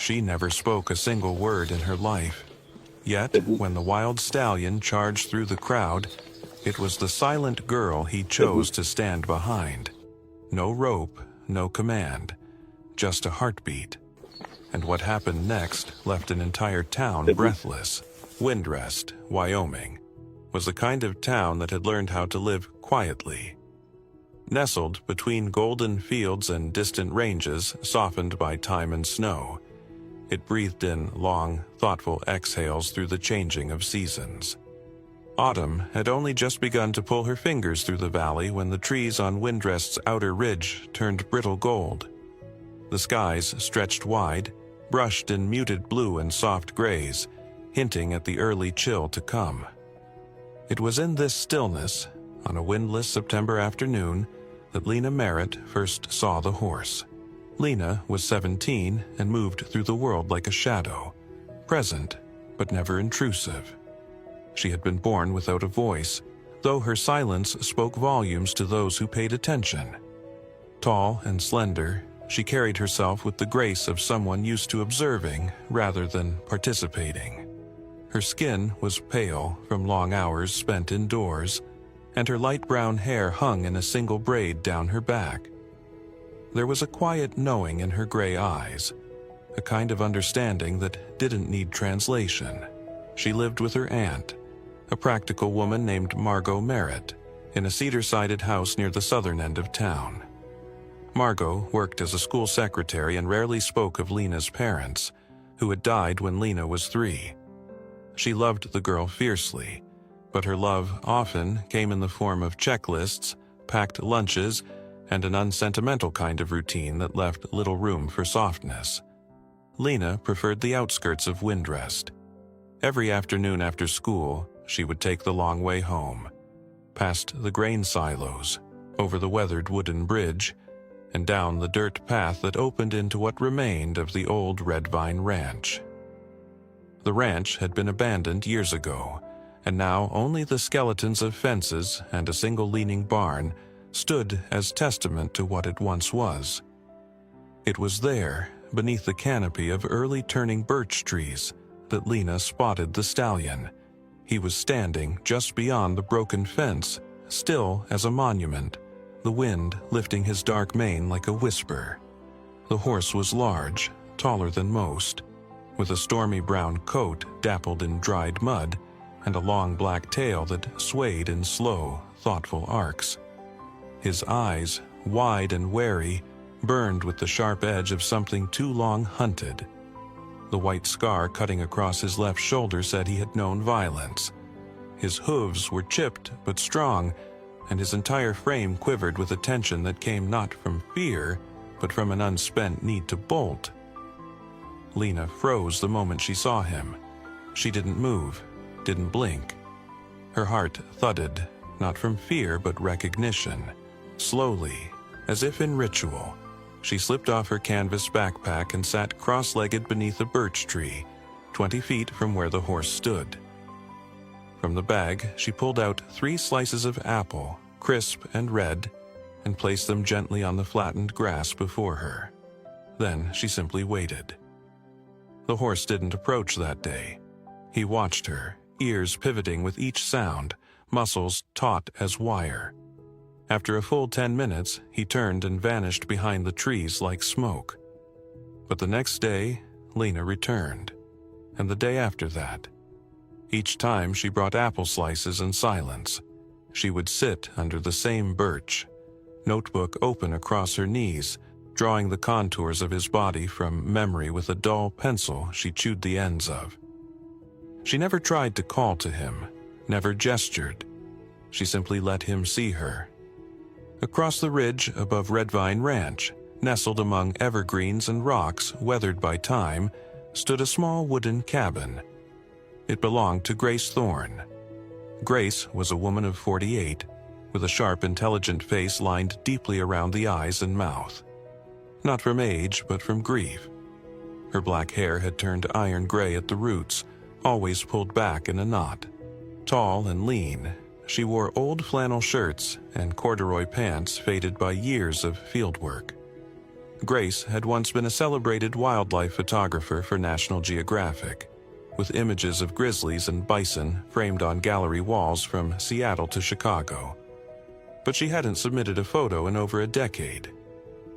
She never spoke a single word in her life. Yet, when the wild stallion charged through the crowd, it was the silent girl he chose to stand behind. No rope, no command, just a heartbeat. And what happened next left an entire town breathless. Windrest, Wyoming, was the kind of town that had learned how to live quietly. Nestled between golden fields and distant ranges softened by time and snow, it breathed in long, thoughtful exhales through the changing of seasons. Autumn had only just begun to pull her fingers through the valley when the trees on Windrest's outer ridge turned brittle gold. The skies stretched wide, brushed in muted blue and soft grays, hinting at the early chill to come. It was in this stillness, on a windless September afternoon, that Lena Merritt first saw the horse. Lena was 17 and moved through the world like a shadow, present but never intrusive. She had been born without a voice, though her silence spoke volumes to those who paid attention. Tall and slender, she carried herself with the grace of someone used to observing rather than participating. Her skin was pale from long hours spent indoors, and her light brown hair hung in a single braid down her back. There was a quiet knowing in her gray eyes, a kind of understanding that didn't need translation. She lived with her aunt, a practical woman named Margot Merritt, in a cedar-sided house near the southern end of town. Margot worked as a school secretary and rarely spoke of Lena's parents, who had died when Lena was 3. She loved the girl fiercely, but her love often came in the form of checklists, packed lunches, and an unsentimental kind of routine that left little room for softness. Lena preferred the outskirts of Windrest. Every afternoon after school, she would take the long way home, past the grain silos, over the weathered wooden bridge, and down the dirt path that opened into what remained of the old Red Vine Ranch. The ranch had been abandoned years ago, and now only the skeletons of fences and a single leaning barn stood as testament to what it once was. It was there, beneath the canopy of early turning birch trees, that Lena spotted the stallion. He was standing just beyond the broken fence, still as a monument, the wind lifting his dark mane like a whisper. The horse was large, taller than most, with a stormy brown coat dappled in dried mud and a long black tail that swayed in slow, thoughtful arcs. His eyes, wide and wary, burned with the sharp edge of something too long hunted. The white scar cutting across his left shoulder said he had known violence. His hooves were chipped but strong, and his entire frame quivered with a tension that came not from fear, but from an unspent need to bolt. Lena froze the moment she saw him. She didn't move, didn't blink. Her heart thudded, not from fear but recognition. Slowly, as if in ritual, she slipped off her canvas backpack and sat cross-legged beneath a birch tree, 20 feet from where the horse stood. From the bag, she pulled out 3 slices of apple, crisp and red, and placed them gently on the flattened grass before her. Then she simply waited. The horse didn't approach that day. He watched her, ears pivoting with each sound, muscles taut as wire. After a full 10 minutes, he turned and vanished behind the trees like smoke. But the next day, Lena returned, and the day after that. Each time she brought apple slices in silence. She would sit under the same birch, notebook open across her knees, drawing the contours of his body from memory with a dull pencil she chewed the ends of. She never tried to call to him, never gestured. She simply let him see her. Across the ridge above Red Vine Ranch, nestled among evergreens and rocks weathered by time, stood a small wooden cabin. It belonged to Grace Thorne. Grace was a woman of 48, with a sharp, intelligent face lined deeply around the eyes and mouth. Not from age, but from grief. Her black hair had turned iron gray at the roots, always pulled back in a knot. Tall and lean, she wore old flannel shirts and corduroy pants faded by years of fieldwork. Grace had once been a celebrated wildlife photographer for National Geographic, with images of grizzlies and bison framed on gallery walls from Seattle to Chicago. But she hadn't submitted a photo in over a decade.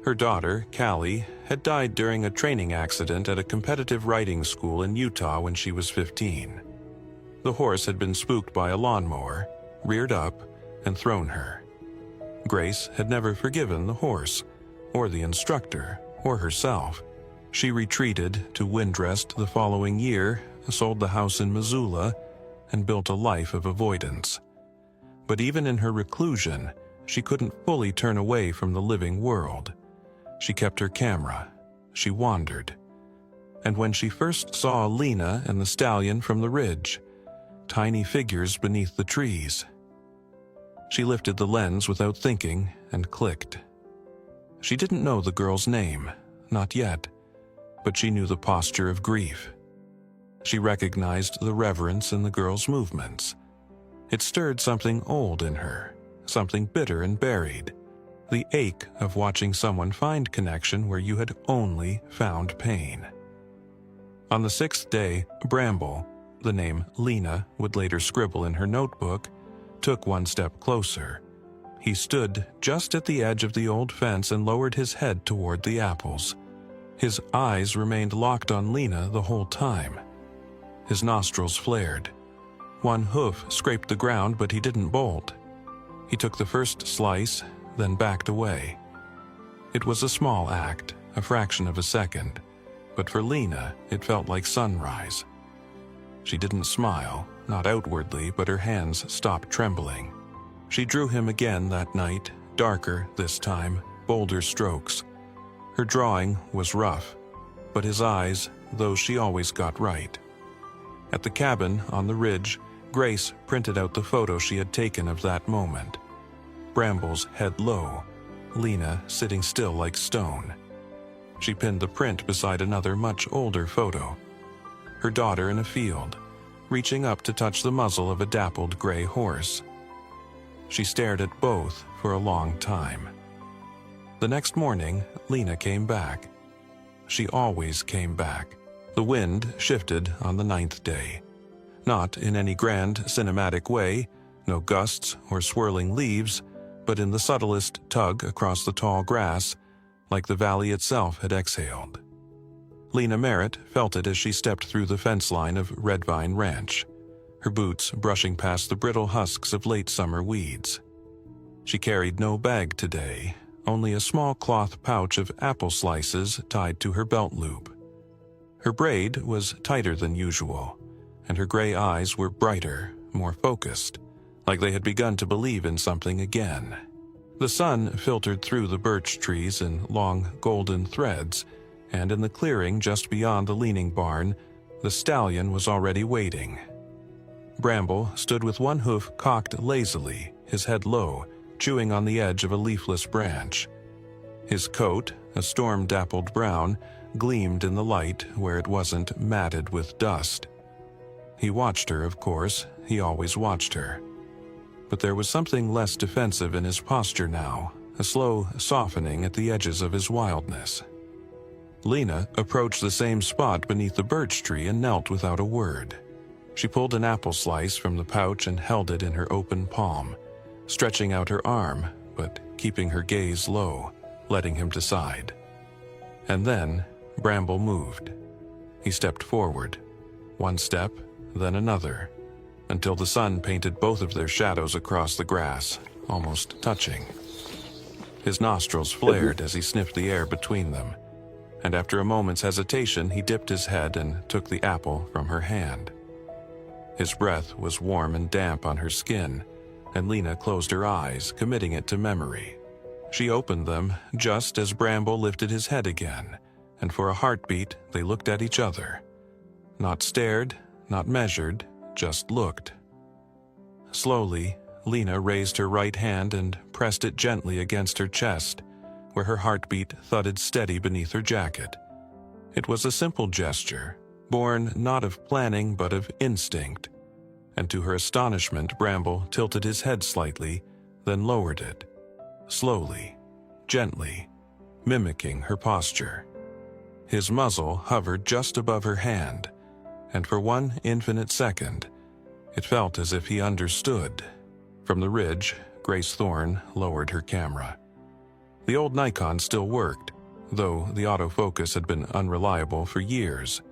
Her daughter, Callie, had died during a training accident at a competitive riding school in Utah when she was 15. The horse had been spooked by a lawnmower, reared up, and thrown her. Grace had never forgiven the horse, or the instructor, or herself. She retreated to Windrest the following year, sold the house in Missoula, and built a life of avoidance. But even in her reclusion, she couldn't fully turn away from the living world. She kept her camera. She wandered. And when she first saw Lena and the stallion from the ridge, tiny figures beneath the trees, she lifted the lens without thinking and clicked. She didn't know the girl's name, not yet, but she knew the posture of grief. She recognized the reverence in the girl's movements. It stirred something old in her, something bitter and buried, the ache of watching someone find connection where you had only found pain. On the 6th day, Bramble, the name Lena would later scribble in her notebook, took one step closer. He stood just at the edge of the old fence and lowered his head toward the apples. His eyes remained locked on Lena the whole time. His nostrils flared. One hoof scraped the ground, but he didn't bolt. He took the first slice, then backed away. It was a small act, a fraction of a second, but for Lena, it felt like sunrise. She didn't smile, not outwardly, but her hands stopped trembling. She drew him again that night, darker this time, bolder strokes. Her drawing was rough, but his eyes, those she always got right. At the cabin on the ridge, Grace printed out the photo she had taken of that moment. Bramble's head low, Lena sitting still like stone. She pinned the print beside another much older photo. Her daughter in a field, reaching up to touch the muzzle of a dappled gray horse. She stared at both for a long time. The next morning, Lena came back. She always came back. The wind shifted on the 9th day. Not in any grand cinematic way, no gusts or swirling leaves, but in the subtlest tug across the tall grass, like the valley itself had exhaled. Lena Merritt felt it as she stepped through the fence line of Red Vine Ranch, her boots brushing past the brittle husks of late summer weeds. She carried no bag today, only a small cloth pouch of apple slices tied to her belt loop. Her braid was tighter than usual, and her gray eyes were brighter, more focused, like they had begun to believe in something again. The sun filtered through the birch trees in long golden threads, and in the clearing just beyond the leaning barn, the stallion was already waiting. Bramble stood with one hoof cocked lazily, his head low, chewing on the edge of a leafless branch. His coat, a storm-dappled brown, gleamed in the light where it wasn't matted with dust. He watched her, of course, he always watched her. But there was something less defensive in his posture now, a slow softening at the edges of his wildness. Lena approached the same spot beneath the birch tree and knelt without a word. She pulled an apple slice from the pouch and held it in her open palm, stretching out her arm, but keeping her gaze low, letting him decide. And then Bramble moved. He stepped forward, one step, then another, until the sun painted both of their shadows across the grass, almost touching. His nostrils flared as he sniffed the air between them, and after a moment's hesitation he dipped his head and took the apple from her hand. His breath was warm and damp on her skin, and Lena closed her eyes, committing it to memory. She opened them just as Bramble lifted his head again, and for a heartbeat they looked at each other. Not stared, not measured, just looked. Slowly, Lena raised her right hand and pressed it gently against her chest, where her heartbeat thudded steady beneath her jacket. It was a simple gesture, born not of planning but of instinct, and to her astonishment Bramble tilted his head slightly, then lowered it. Slowly, gently, mimicking her posture. His muzzle hovered just above her hand, and for one infinite second, it felt as if he understood. From the ridge, Grace Thorne lowered her camera. The old Nikon still worked, though the autofocus had been unreliable for years.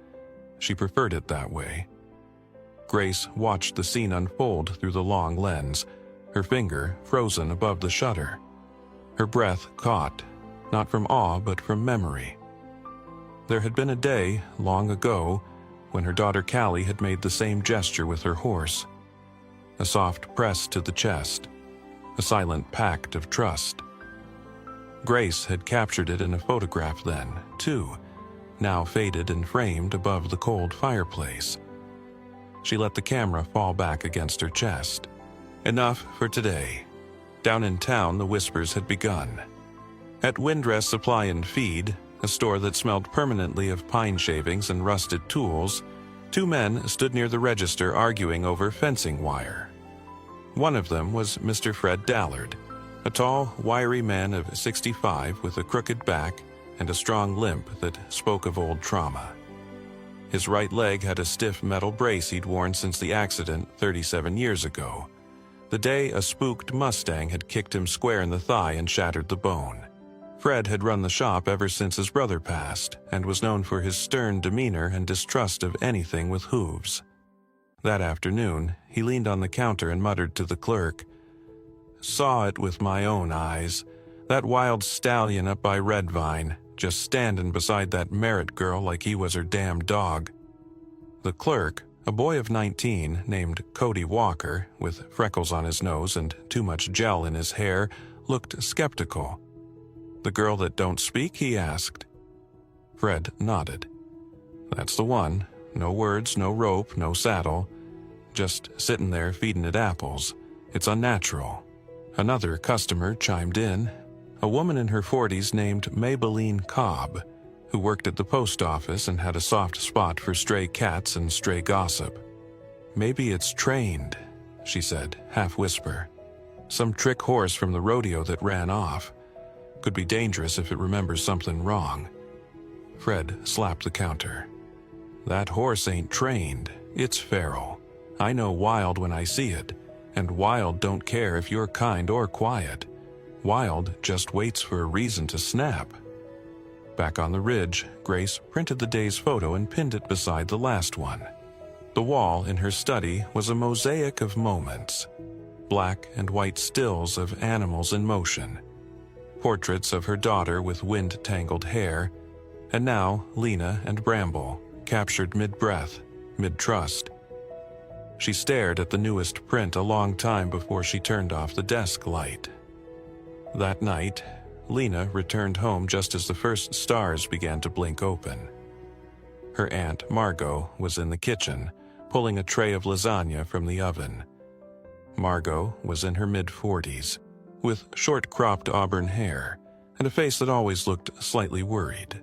She preferred it that way. Grace watched the scene unfold through the long lens, her finger frozen above the shutter. Her breath caught, not from awe but from memory. There had been a day, long ago, when her daughter Callie had made the same gesture with her horse. A soft press to the chest, a silent pact of trust. Grace had captured it in a photograph then, too, now faded and framed above the cold fireplace. She let the camera fall back against her chest. Enough for today. Down in town, the whispers had begun. At Windrest Supply and Feed, a store that smelled permanently of pine shavings and rusted tools, two men stood near the register arguing over fencing wire. One of them was Mr. Fred Dallard, a tall, wiry man of 65 with a crooked back and a strong limp that spoke of old trauma. His right leg had a stiff metal brace he'd worn since the accident 37 years ago, the day a spooked mustang had kicked him square in the thigh and shattered the bone. Fred had run the shop ever since his brother passed and was known for his stern demeanor and distrust of anything with hooves. That afternoon, he leaned on the counter and muttered to the clerk, "Saw it with my own eyes. That wild stallion up by Redvine, just standing beside that Merritt girl like he was her damn dog." The clerk, a boy of 19 named Cody Walker, with freckles on his nose and too much gel in his hair, looked skeptical. "The girl that don't speak?" he asked. Fred nodded. "That's the one. No words, no rope, no saddle. Just sitting there feeding it apples. It's unnatural." Another customer chimed in, a woman in her 40s named Maybelline Cobb, who worked at the post office and had a soft spot for stray cats and stray gossip. "Maybe it's trained," she said, half-whisper. "Some trick horse from the rodeo that ran off. Could be dangerous if it remembers something wrong." Fred slapped the counter. "That horse ain't trained. It's feral. I know wild when I see it, and wild don't care if you're kind or quiet. Wild just waits for a reason to snap." Back on the ridge, Grace printed the day's photo and pinned it beside the last one. The wall in her study was a mosaic of moments. Black and white stills of animals in motion. Portraits of her daughter with wind-tangled hair, and now Lena and Bramble, captured mid-breath, mid-trust. She stared at the newest print a long time before she turned off the desk light. That night, Lena returned home just as the first stars began to blink open. Her aunt, Margot, was in the kitchen, pulling a tray of lasagna from the oven. Margot was in her mid-40s, with short-cropped auburn hair and a face that always looked slightly worried.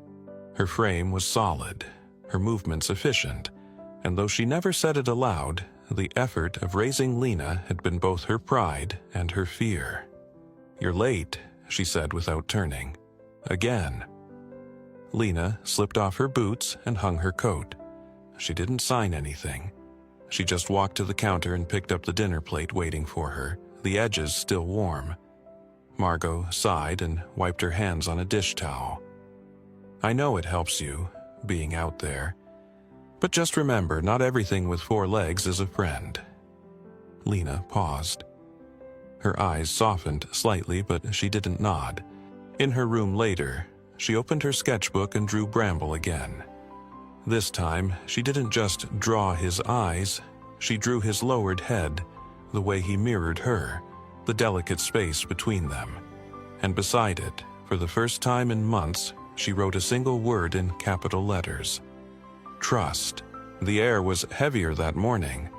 Her frame was solid, her movements efficient, and though she never said it aloud, the effort of raising Lena had been both her pride and her fear. "You're late," she said without turning. "Again." Lena slipped off her boots and hung her coat. She didn't sign anything. She just walked to the counter and picked up the dinner plate waiting for her, the edges still warm. Margot sighed and wiped her hands on a dish towel. "I know it helps you, being out there. But just remember, not everything with four legs is a friend." Lena paused. Her eyes softened slightly, but she didn't nod. In her room later, she opened her sketchbook and drew Bramble again. This time, she didn't just draw his eyes, she drew his lowered head, the way he mirrored her, the delicate space between them. And beside it, for the first time in months, she wrote a single word in capital letters. Trust. The air was heavier that morning,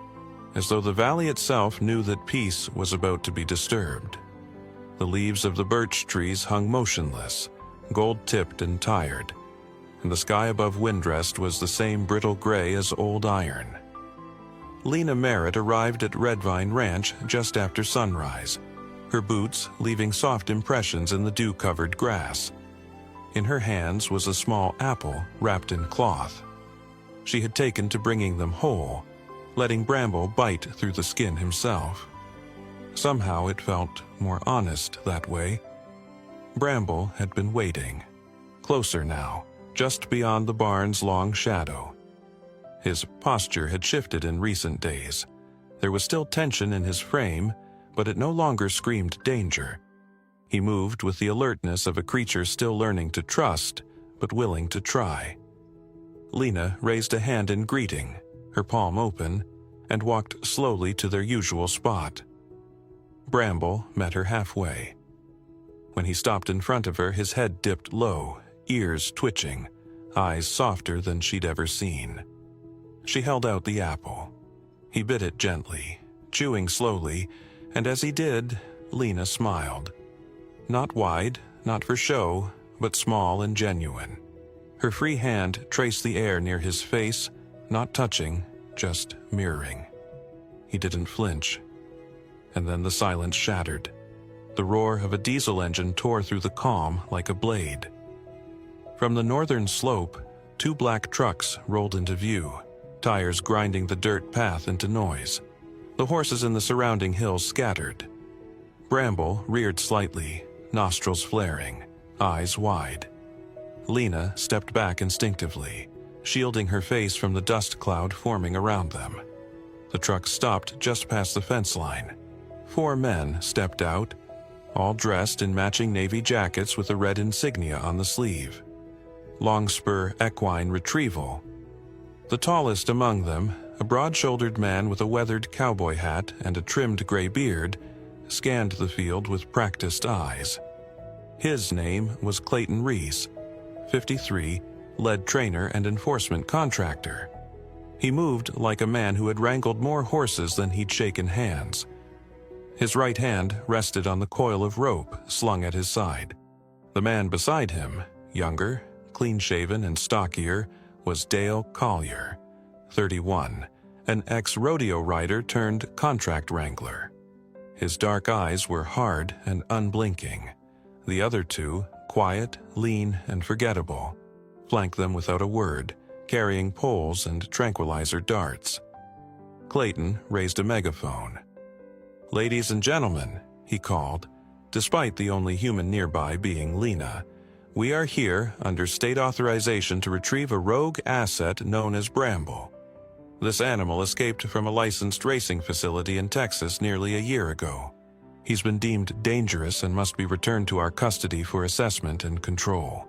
as though the valley itself knew that peace was about to be disturbed. The leaves of the birch trees hung motionless, gold-tipped and tired, and the sky above Windrest was the same brittle gray as old iron. Lena Merritt arrived at Redvine Ranch just after sunrise, her boots leaving soft impressions in the dew-covered grass. In her hands was a small apple wrapped in cloth. She had taken to bringing them whole, letting Bramble bite through the skin himself. Somehow it felt more honest that way. Bramble had been waiting, closer now, just beyond the barn's long shadow. His posture had shifted in recent days. There was still tension in his frame, but it no longer screamed danger. He moved with the alertness of a creature still learning to trust, but willing to try. Lena raised a hand in greeting, her palm open, and walked slowly to their usual spot. Bramble met her halfway. When he stopped in front of her, his head dipped low, ears twitching, eyes softer than she'd ever seen. She held out the apple. He bit it gently, chewing slowly, and as he did, Lena smiled. Not wide, not for show, but small and genuine. Her free hand traced the air near his face, not touching, just mirroring. He didn't flinch. And then the silence shattered. The roar of a diesel engine tore through the calm like a blade. From the northern slope, 2 black trucks rolled into view, tires grinding the dirt path into noise. The horses in the surrounding hills scattered. Bramble reared slightly, nostrils flaring, eyes wide. Lena stepped back instinctively, shielding her face from the dust cloud forming around them. The truck stopped just past the fence line. 4 men stepped out, all dressed in matching navy jackets with a red insignia on the sleeve. Longspur equine retrieval. The tallest among them, a broad-shouldered man with a weathered cowboy hat and a trimmed gray beard, scanned the field with practiced eyes. His name was Clayton Reese, 53, lead trainer and enforcement contractor. He moved like a man who had wrangled more horses than he'd shaken hands. His right hand rested on the coil of rope slung at his side. The man beside him, younger, clean-shaven and stockier, was Dale Collier, 31, an ex-rodeo rider turned contract wrangler. His dark eyes were hard and unblinking. The other 2, quiet, lean, and forgettable, flanked them without a word, carrying poles and tranquilizer darts. Clayton raised a megaphone. "Ladies and gentlemen," he called, despite the only human nearby being Lena, "we are here under state authorization to retrieve a rogue asset known as Bramble. This animal escaped from a licensed racing facility in Texas nearly a year ago. He's been deemed dangerous and must be returned to our custody for assessment and control."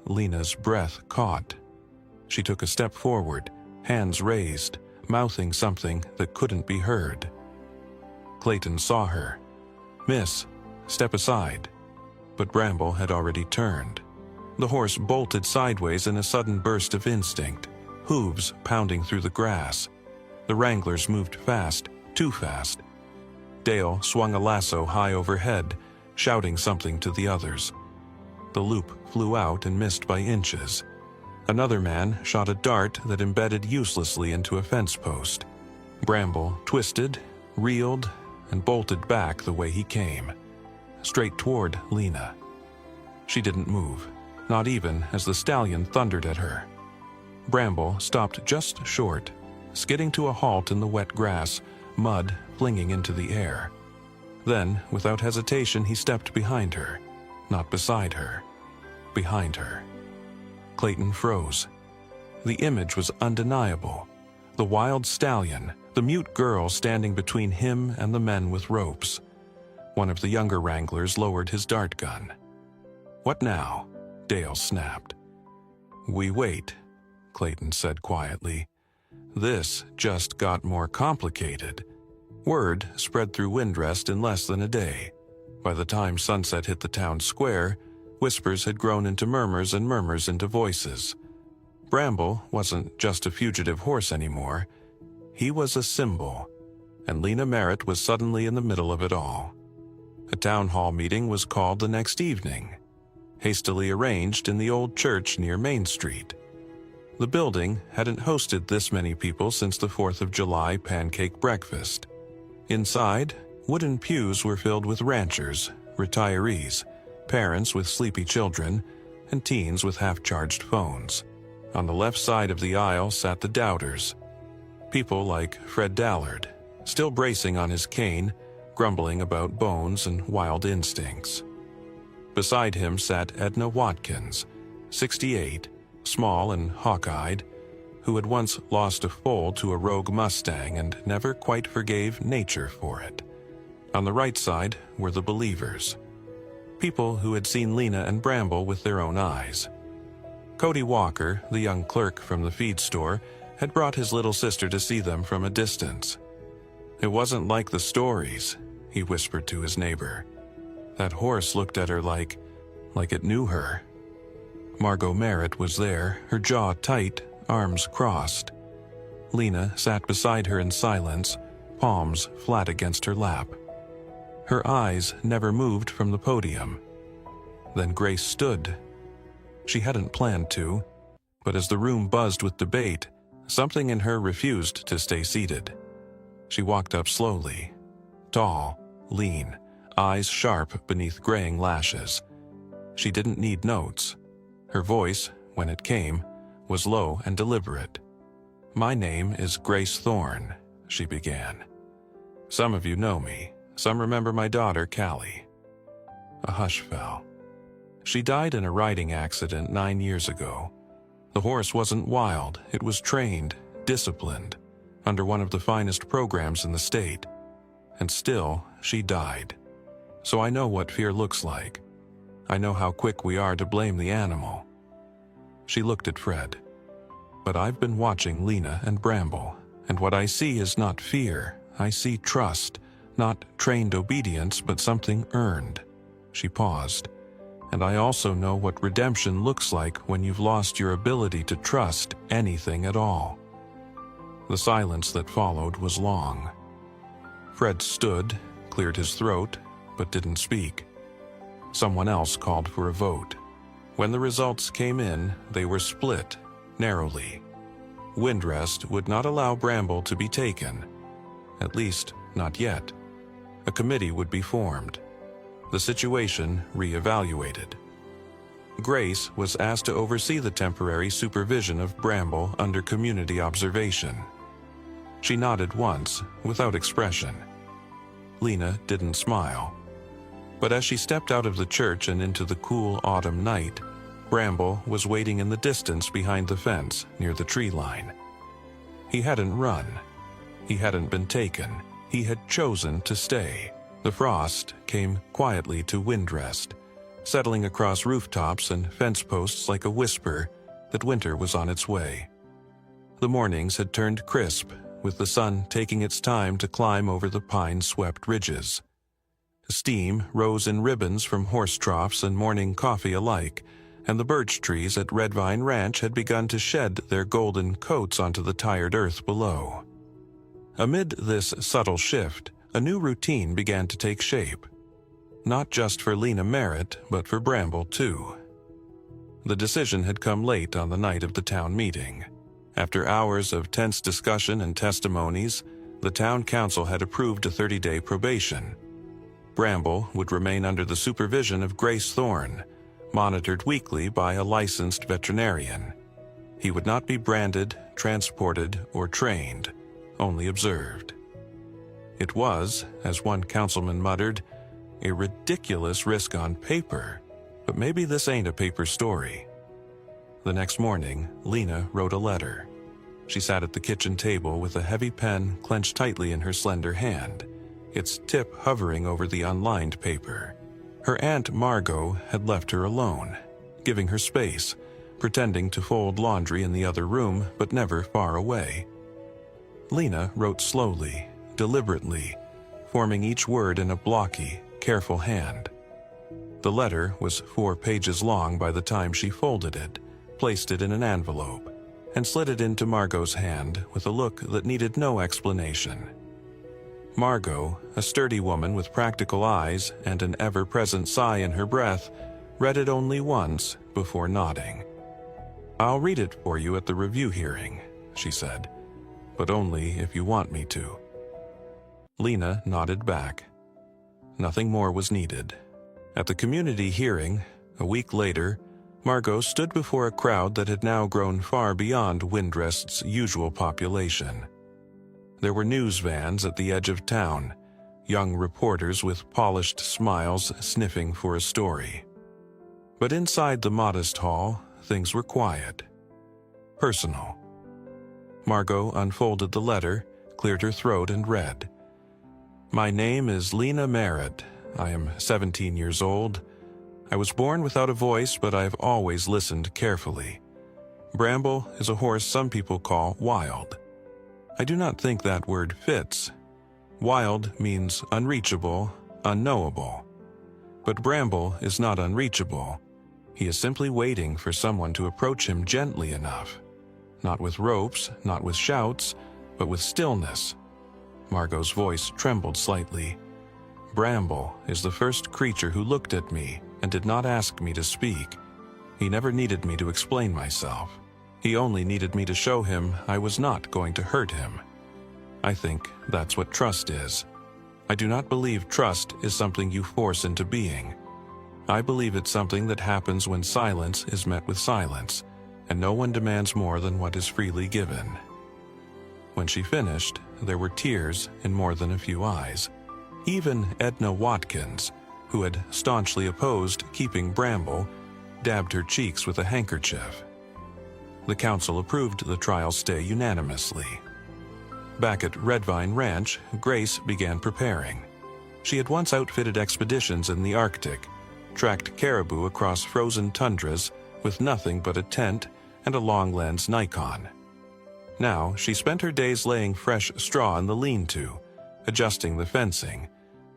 Lena's breath caught. She took a step forward, hands raised, mouthing something that couldn't be heard. Clayton saw her. "Miss, step aside." But Bramble had already turned. The horse bolted sideways in a sudden burst of instinct, hooves pounding through the grass. The wranglers moved fast, too fast. Dale swung a lasso high overhead, shouting something to the others. The loop flew out and missed by inches. Another man shot a dart that embedded uselessly into a fence post. Bramble twisted, reeled, and bolted back the way he came, straight toward Lena. She didn't move, not even as the stallion thundered at her. Bramble stopped just short, skidding to a halt in the wet grass, mud flinging into the air. Then, without hesitation, he stepped behind her, not beside her, behind her. Clayton froze. The image was undeniable. The wild stallion, the mute girl standing between him and the men with ropes. One of the younger wranglers lowered his dart gun. "What now?" Dale snapped. "We wait," Clayton said quietly. "This just got more complicated." Word spread through Windrest in less than a day. By the time sunset hit the town square, whispers had grown into murmurs and murmurs into voices. Bramble wasn't just a fugitive horse anymore. He was a symbol, and Lena Merritt was suddenly in the middle of it all. A town hall meeting was called the next evening, hastily arranged in the old church near Main Street. The building hadn't hosted this many people since the 4th of July pancake breakfast. Inside, wooden pews were filled with ranchers, retirees, parents with sleepy children, and teens with half-charged phones. On the left side of the aisle sat the doubters. People like Fred Dallard, still bracing on his cane, grumbling about bones and wild instincts. Beside him sat Edna Watkins, 68, small and hawk-eyed, who had once lost a foal to a rogue mustang and never quite forgave nature for it. On the right side were the believers, people who had seen Lena and Bramble with their own eyes. Cody Walker, the young clerk from the feed store, had brought his little sister to see them from a distance. "It wasn't like the stories," he whispered to his neighbor. "That horse looked at her like it knew her." Margot Merritt was there, her jaw tight, arms crossed. Lena sat beside her in silence, palms flat against her lap. Her eyes never moved from the podium. Then Grace stood. She hadn't planned to, but as the room buzzed with debate, something in her refused to stay seated. She walked up slowly, tall, lean, eyes sharp beneath graying lashes. She didn't need notes. Her voice, when it came, was low and deliberate. "My name is Grace Thorne," she began. "Some of you know me. Some remember my daughter, Callie." A hush fell. "She died in a riding accident 9 years ago. The horse wasn't wild. It was trained, disciplined, under one of the finest programs in the state. And still, she died. So I know what fear looks like. I know how quick we are to blame the animal." She looked at Fred. "But I've been watching Lena and Bramble, and what I see is not fear. I see trust, not trained obedience, but something earned." She paused. "And I also know what redemption looks like when you've lost your ability to trust anything at all." The silence that followed was long. Fred stood, cleared his throat, but didn't speak. Someone else called for a vote. When the results came in, they were split, narrowly. Windrest would not allow Bramble to be taken. At least, not yet. A committee would be formed. The situation re-evaluated. Grace was asked to oversee the temporary supervision of Bramble under community observation. She nodded once, without expression. Lena didn't smile. But as she stepped out of the church and into the cool autumn night, Bramble was waiting in the distance behind the fence near the tree line. He hadn't run. He hadn't been taken. He had chosen to stay. The frost came quietly to Windrest, settling across rooftops and fence posts like a whisper that winter was on its way. The mornings had turned crisp, with the sun taking its time to climb over the pine-swept ridges. Steam rose in ribbons from horse troughs and morning coffee alike, and the birch trees at Red Vine Ranch had begun to shed their golden coats onto the tired earth below. Amid this subtle shift, a new routine began to take shape. Not just for Lena Merritt, but for Bramble too. The decision had come late on the night of the town meeting. After hours of tense discussion and testimonies, the town council had approved a 30-day probation. Bramble would remain under the supervision of Grace Thorne, monitored weekly by a licensed veterinarian. He would not be branded, transported, or trained, only observed. It was, as one councilman muttered, a ridiculous risk on paper, but maybe this ain't a paper story. The next morning, Lena wrote a letter. She sat at the kitchen table with a heavy pen clenched tightly in her slender hand, its tip hovering over the unlined paper. Her Aunt Margot had left her alone, giving her space, pretending to fold laundry in the other room, but never far away. Lena wrote slowly, deliberately, forming each word in a blocky, careful hand. The letter was 4 pages long by the time she folded it, placed it in an envelope, and slid it into Margot's hand with a look that needed no explanation. Margot, a sturdy woman with practical eyes and an ever-present sigh in her breath, read it only once before nodding. "I'll read it for you at the review hearing," she said, "but only if you want me to." Lena nodded back. Nothing more was needed. At the community hearing, a week later, Margot stood before a crowd that had now grown far beyond Windrest's usual population. There were news vans at the edge of town, young reporters with polished smiles sniffing for a story. But inside the modest hall, things were quiet. Personal. Margot unfolded the letter, cleared her throat, and read, "My name is Lena Merritt. I am 17 years old. I was born without a voice, but I have always listened carefully. Bramble is a horse some people call wild. I do not think that word fits. Wild means unreachable, unknowable. But Bramble is not unreachable. He is simply waiting for someone to approach him gently enough. Not with ropes, not with shouts, but with stillness." Margot's voice trembled slightly. "Bramble is the first creature who looked at me and did not ask me to speak. He never needed me to explain myself. He only needed me to show him I was not going to hurt him. I think that's what trust is. I do not believe trust is something you force into being. I believe it's something that happens when silence is met with silence, and no one demands more than what is freely given." When she finished, there were tears in more than a few eyes. Even Edna Watkins, who had staunchly opposed keeping Bramble, dabbed her cheeks with a handkerchief. The council approved the trial stay unanimously. Back at Redvine Ranch, Grace began preparing. She had once outfitted expeditions in the Arctic, tracked caribou across frozen tundras with nothing but a tent and a long-lens Nikon. Now she spent her days laying fresh straw in the lean-to, adjusting the fencing,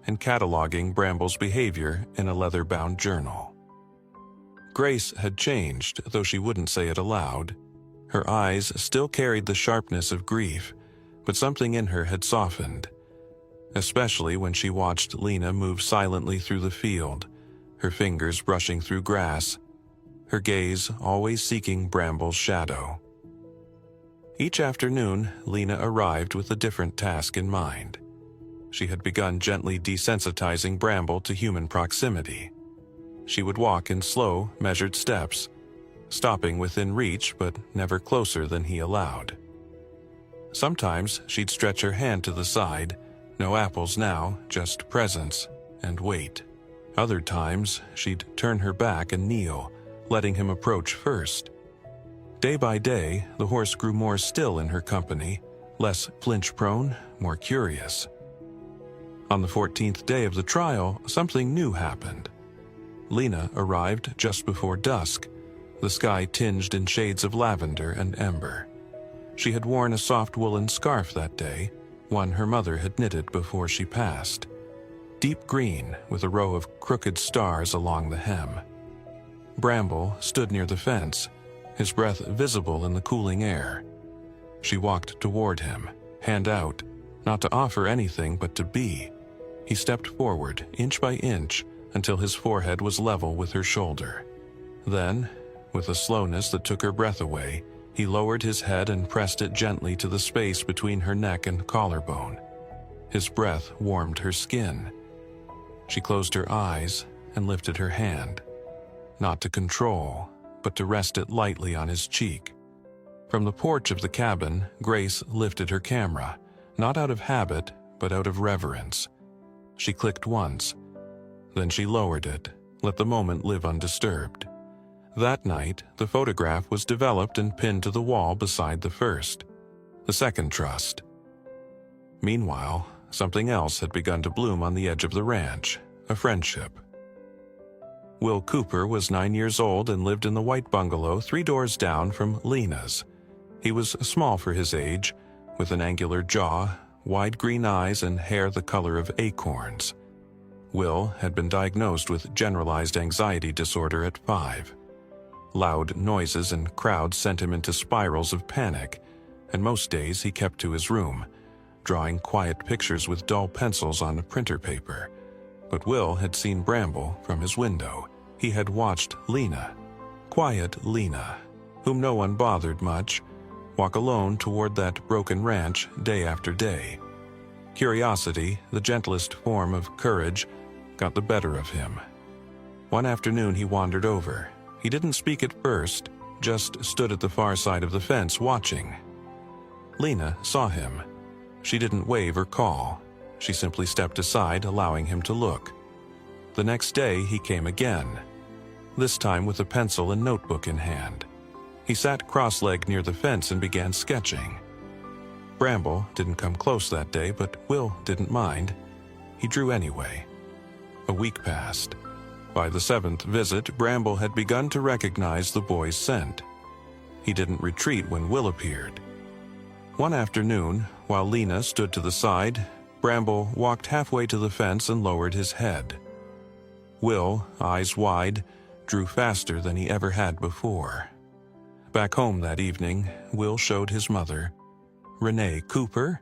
and cataloging Bramble's behavior in a leather-bound journal. Grace had changed, though she wouldn't say it aloud. Her eyes still carried the sharpness of grief, but something in her had softened, especially when she watched Lena move silently through the field, her fingers brushing through grass, her gaze always seeking Bramble's shadow. Each afternoon, Lena arrived with a different task in mind. She had begun gently desensitizing Bramble to human proximity. She would walk in slow, measured steps, stopping within reach but never closer than he allowed. Sometimes she'd stretch her hand to the side, no apples now, just presence, and wait. Other times, she'd turn her back and kneel, letting him approach first. Day by day, the horse grew more still in her company, less flinch-prone, more curious. On the 14th day of the trial, something new happened. Lena arrived just before dusk, the sky tinged in shades of lavender and ember. She had worn a soft woolen scarf that day, one her mother had knitted before she passed. Deep green with a row of crooked stars along the hem. Bramble stood near the fence, his breath visible in the cooling air. She walked toward him, hand out, not to offer anything but to be. He stepped forward, inch by inch, until his forehead was level with her shoulder. Then, with a slowness that took her breath away, he lowered his head and pressed it gently to the space between her neck and collarbone. His breath warmed her skin. She closed her eyes and lifted her hand, not to control, but to rest it lightly on his cheek. From the porch of the cabin, Grace lifted her camera, not out of habit, but out of reverence. She clicked once. Then she lowered it, let the moment live undisturbed. That night, the photograph was developed and pinned to the wall beside the first, the second trust. Meanwhile, something else had begun to bloom on the edge of the ranch, a friendship. Will Cooper was 9 years old and lived in the white bungalow 3 doors down from Lena's. He was small for his age, with an angular jaw, wide green eyes, and hair the color of acorns. Will had been diagnosed with generalized anxiety disorder at 5. Loud noises and crowds sent him into spirals of panic, and most days he kept to his room, drawing quiet pictures with dull pencils on printer paper. But Will had seen Bramble from his window. He had watched Lena, quiet Lena, whom no one bothered much, walk alone toward that broken ranch day after day. Curiosity, the gentlest form of courage, got the better of him. One afternoon he wandered over, He didn't speak at first, just stood at the far side of the fence watching. Lena saw him. She didn't wave or call. She simply stepped aside, allowing him to look. The next day he came again, this time with a pencil and notebook in hand. He sat cross-legged near the fence and began sketching. Bramble didn't come close that day, but Will didn't mind. He drew anyway. A week passed. By the 7th visit, Bramble had begun to recognize the boy's scent. He didn't retreat when Will appeared. One afternoon, while Lena stood to the side, Bramble walked halfway to the fence and lowered his head. Will, eyes wide, drew faster than he ever had before. Back home that evening, Will showed his mother. Renee Cooper,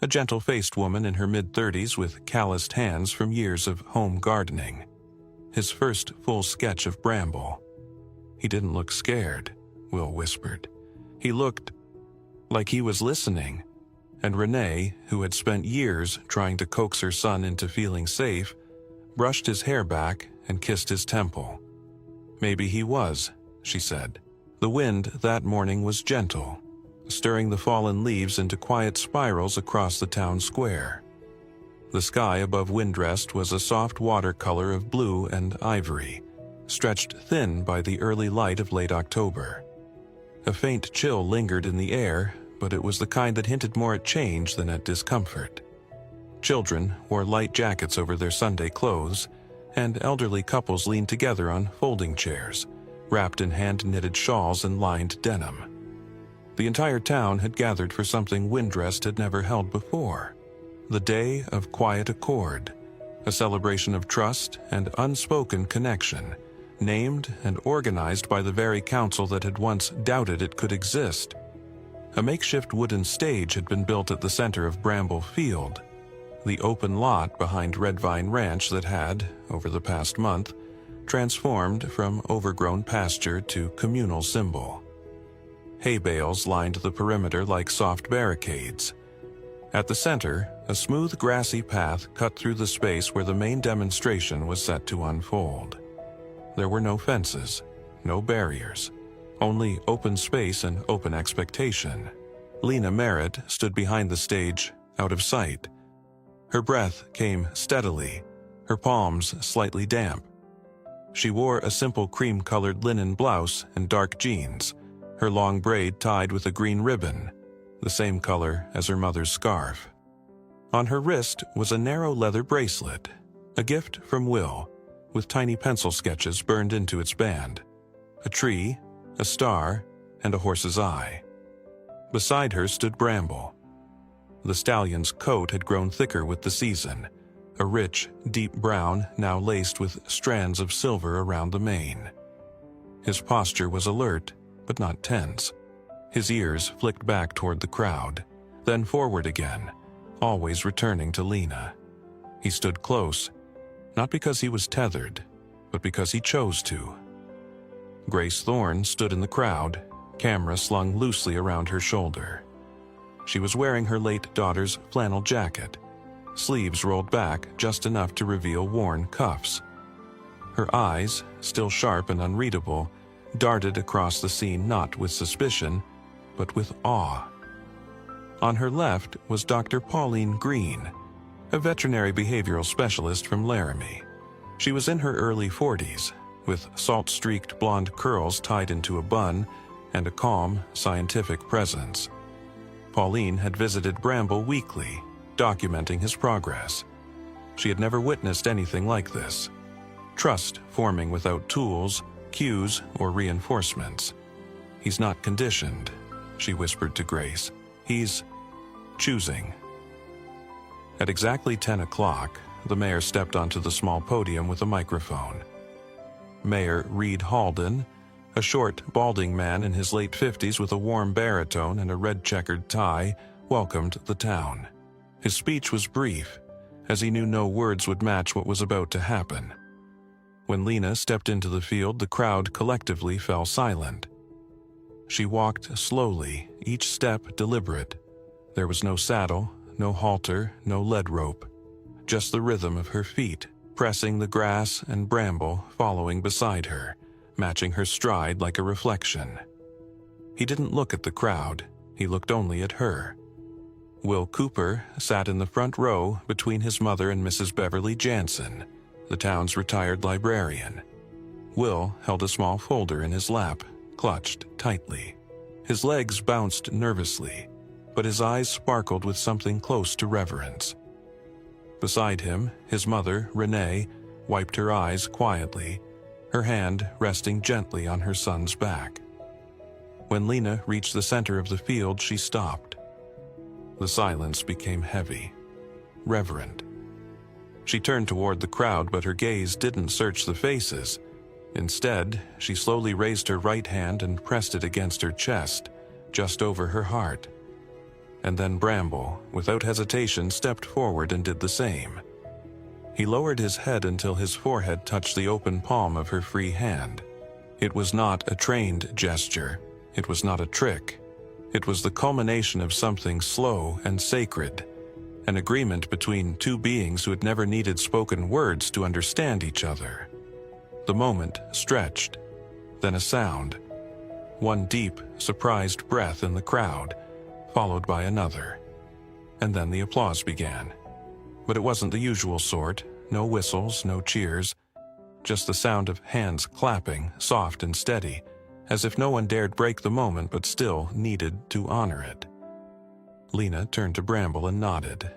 a gentle-faced woman in her mid-30s with calloused hands from years of home gardening. His first full sketch of Bramble. He didn't look scared, Will whispered. He looked like he was listening. And Renee, who had spent years trying to coax her son into feeling safe, brushed his hair back and kissed his temple. Maybe he was, she said. The wind that morning was gentle, stirring the fallen leaves into quiet spirals across the town square. The sky above Windrest was a soft watercolor of blue and ivory, stretched thin by the early light of late October. A faint chill lingered in the air, but it was the kind that hinted more at change than at discomfort. Children wore light jackets over their Sunday clothes, and elderly couples leaned together on folding chairs, wrapped in hand-knitted shawls and lined denim. The entire town had gathered for something Windrest had never held before. The Day of Quiet Accord, a celebration of trust and unspoken connection, named and organized by the very council that had once doubted it could exist. A makeshift wooden stage had been built at the center of Bramble Field, the open lot behind Red Vine Ranch that had, over the past month, transformed from overgrown pasture to communal symbol. Hay bales lined the perimeter like soft barricades. At the center, a smooth grassy path cut through the space where the main demonstration was set to unfold. There were no fences, no barriers, only open space and open expectation. Lena Merritt stood behind the stage, out of sight. Her breath came steadily, her palms slightly damp. She wore a simple cream-colored linen blouse and dark jeans, her long braid tied with a green ribbon, the same color as her mother's scarf. On her wrist was a narrow leather bracelet, a gift from Will, with tiny pencil sketches burned into its band. A tree, a star, and a horse's eye. Beside her stood Bramble. The stallion's coat had grown thicker with the season, a rich, deep brown now laced with strands of silver around the mane. His posture was alert, but not tense. His ears flicked back toward the crowd, then forward again, always returning to Lena. He stood close, not because he was tethered, but because he chose to. Grace Thorne stood in the crowd, camera slung loosely around her shoulder. She was wearing her late daughter's flannel jacket, sleeves rolled back just enough to reveal worn cuffs. Her eyes, still sharp and unreadable, darted across the scene not with suspicion, but with awe. On her left was Dr. Pauline Green, a veterinary behavioral specialist from Laramie. She was in her early 40s, with salt-streaked blonde curls tied into a bun and a calm, scientific presence. Pauline had visited Bramble weekly, documenting his progress. She had never witnessed anything like this. Trust forming without tools, cues, or reinforcements. "He's not conditioned," she whispered to Grace. "He's choosing." At exactly 10 o'clock, the mayor stepped onto the small podium with a microphone. Mayor Reed Halden, a short, balding man in his late 50s with a warm baritone and a red-checkered tie, welcomed the town. His speech was brief, as he knew no words would match what was about to happen. When Lena stepped into the field, the crowd collectively fell silent. She walked slowly, each step deliberate. There was no saddle, no halter, no lead rope, just the rhythm of her feet, pressing the grass and bramble following beside her, matching her stride like a reflection. He didn't look at the crowd, he looked only at her. Will Cooper sat in the front row between his mother and Mrs. Beverly Jansen, the town's retired librarian. Will held a small folder in his lap, clutched tightly. His legs bounced nervously, but his eyes sparkled with something close to reverence. Beside him, his mother, Renee, wiped her eyes quietly, her hand resting gently on her son's back. When Lena reached the center of the field, she stopped. The silence became heavy, reverent. She turned toward the crowd, but her gaze didn't search the faces. Instead, she slowly raised her right hand and pressed it against her chest, just over her heart. And then Bramble, without hesitation, stepped forward and did the same. He lowered his head until his forehead touched the open palm of her free hand. It was not a trained gesture. It was not a trick. It was the culmination of something slow and sacred, an agreement between two beings who had never needed spoken words to understand each other. The moment stretched, then a sound. One deep, surprised breath in the crowd, followed by another. And then the applause began. But it wasn't the usual sort, no whistles, no cheers, just the sound of hands clapping, soft and steady, as if no one dared break the moment but still needed to honor it. Lena turned to Bramble and nodded.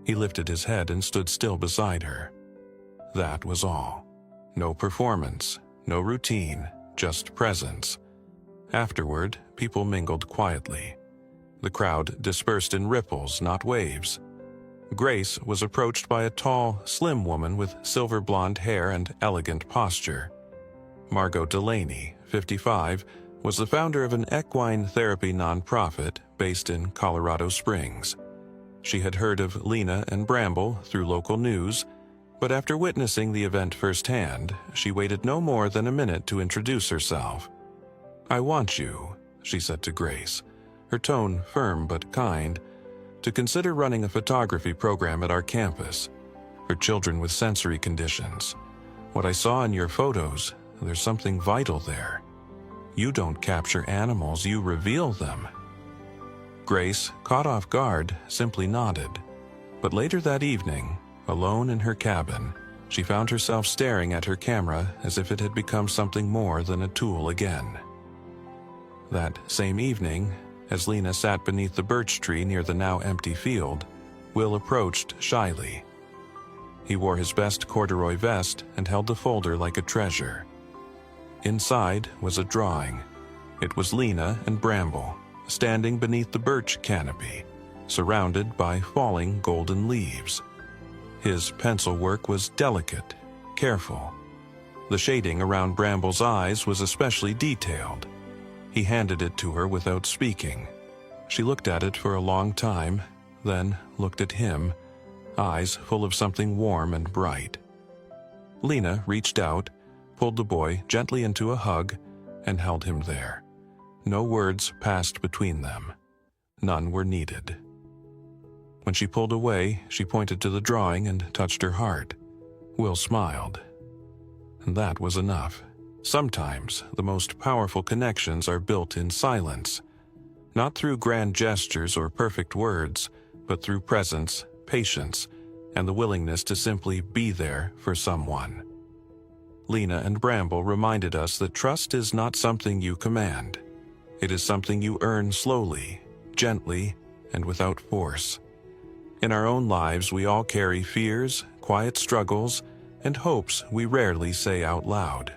He lifted his head and stood still beside her. That was all. No performance, no routine, just presence. Afterward, people mingled quietly. The crowd dispersed in ripples, not waves. Grace was approached by a tall, slim woman with silver blonde hair and elegant posture. Margot Delaney, 55, was the founder of an equine therapy nonprofit based in Colorado Springs. She had heard of Lena and Bramble through local news, but after witnessing the event firsthand, she waited no more than a minute to introduce herself. "I want you," she said to Grace, her tone firm but kind, "to consider running a photography program at our campus for children with sensory conditions. What I saw in your photos, there's something vital there. You don't capture animals, you reveal them." Grace, caught off guard, simply nodded. But later that evening, alone in her cabin, she found herself staring at her camera as if it had become something more than a tool again. That same evening, as Lena sat beneath the birch tree near the now empty field, Will approached shyly. He wore his best corduroy vest and held the folder like a treasure. Inside was a drawing. It was Lena and Bramble, standing beneath the birch canopy, surrounded by falling golden leaves. His pencil work was delicate, careful. The shading around Bramble's eyes was especially detailed. He handed it to her without speaking. She looked at it for a long time, then looked at him, eyes full of something warm and bright. Lena reached out, pulled the boy gently into a hug, and held him there. No words passed between them. None were needed. When she pulled away, she pointed to the drawing and touched her heart. Will smiled. And that was enough. Sometimes the most powerful connections are built in silence, not through grand gestures or perfect words, but through presence, patience, and the willingness to simply be there for someone. Lena and Bramble reminded us that trust is not something you command. It is something you earn slowly, gently, and without force. In our own lives, we all carry fears, quiet struggles, and hopes we rarely say out loud.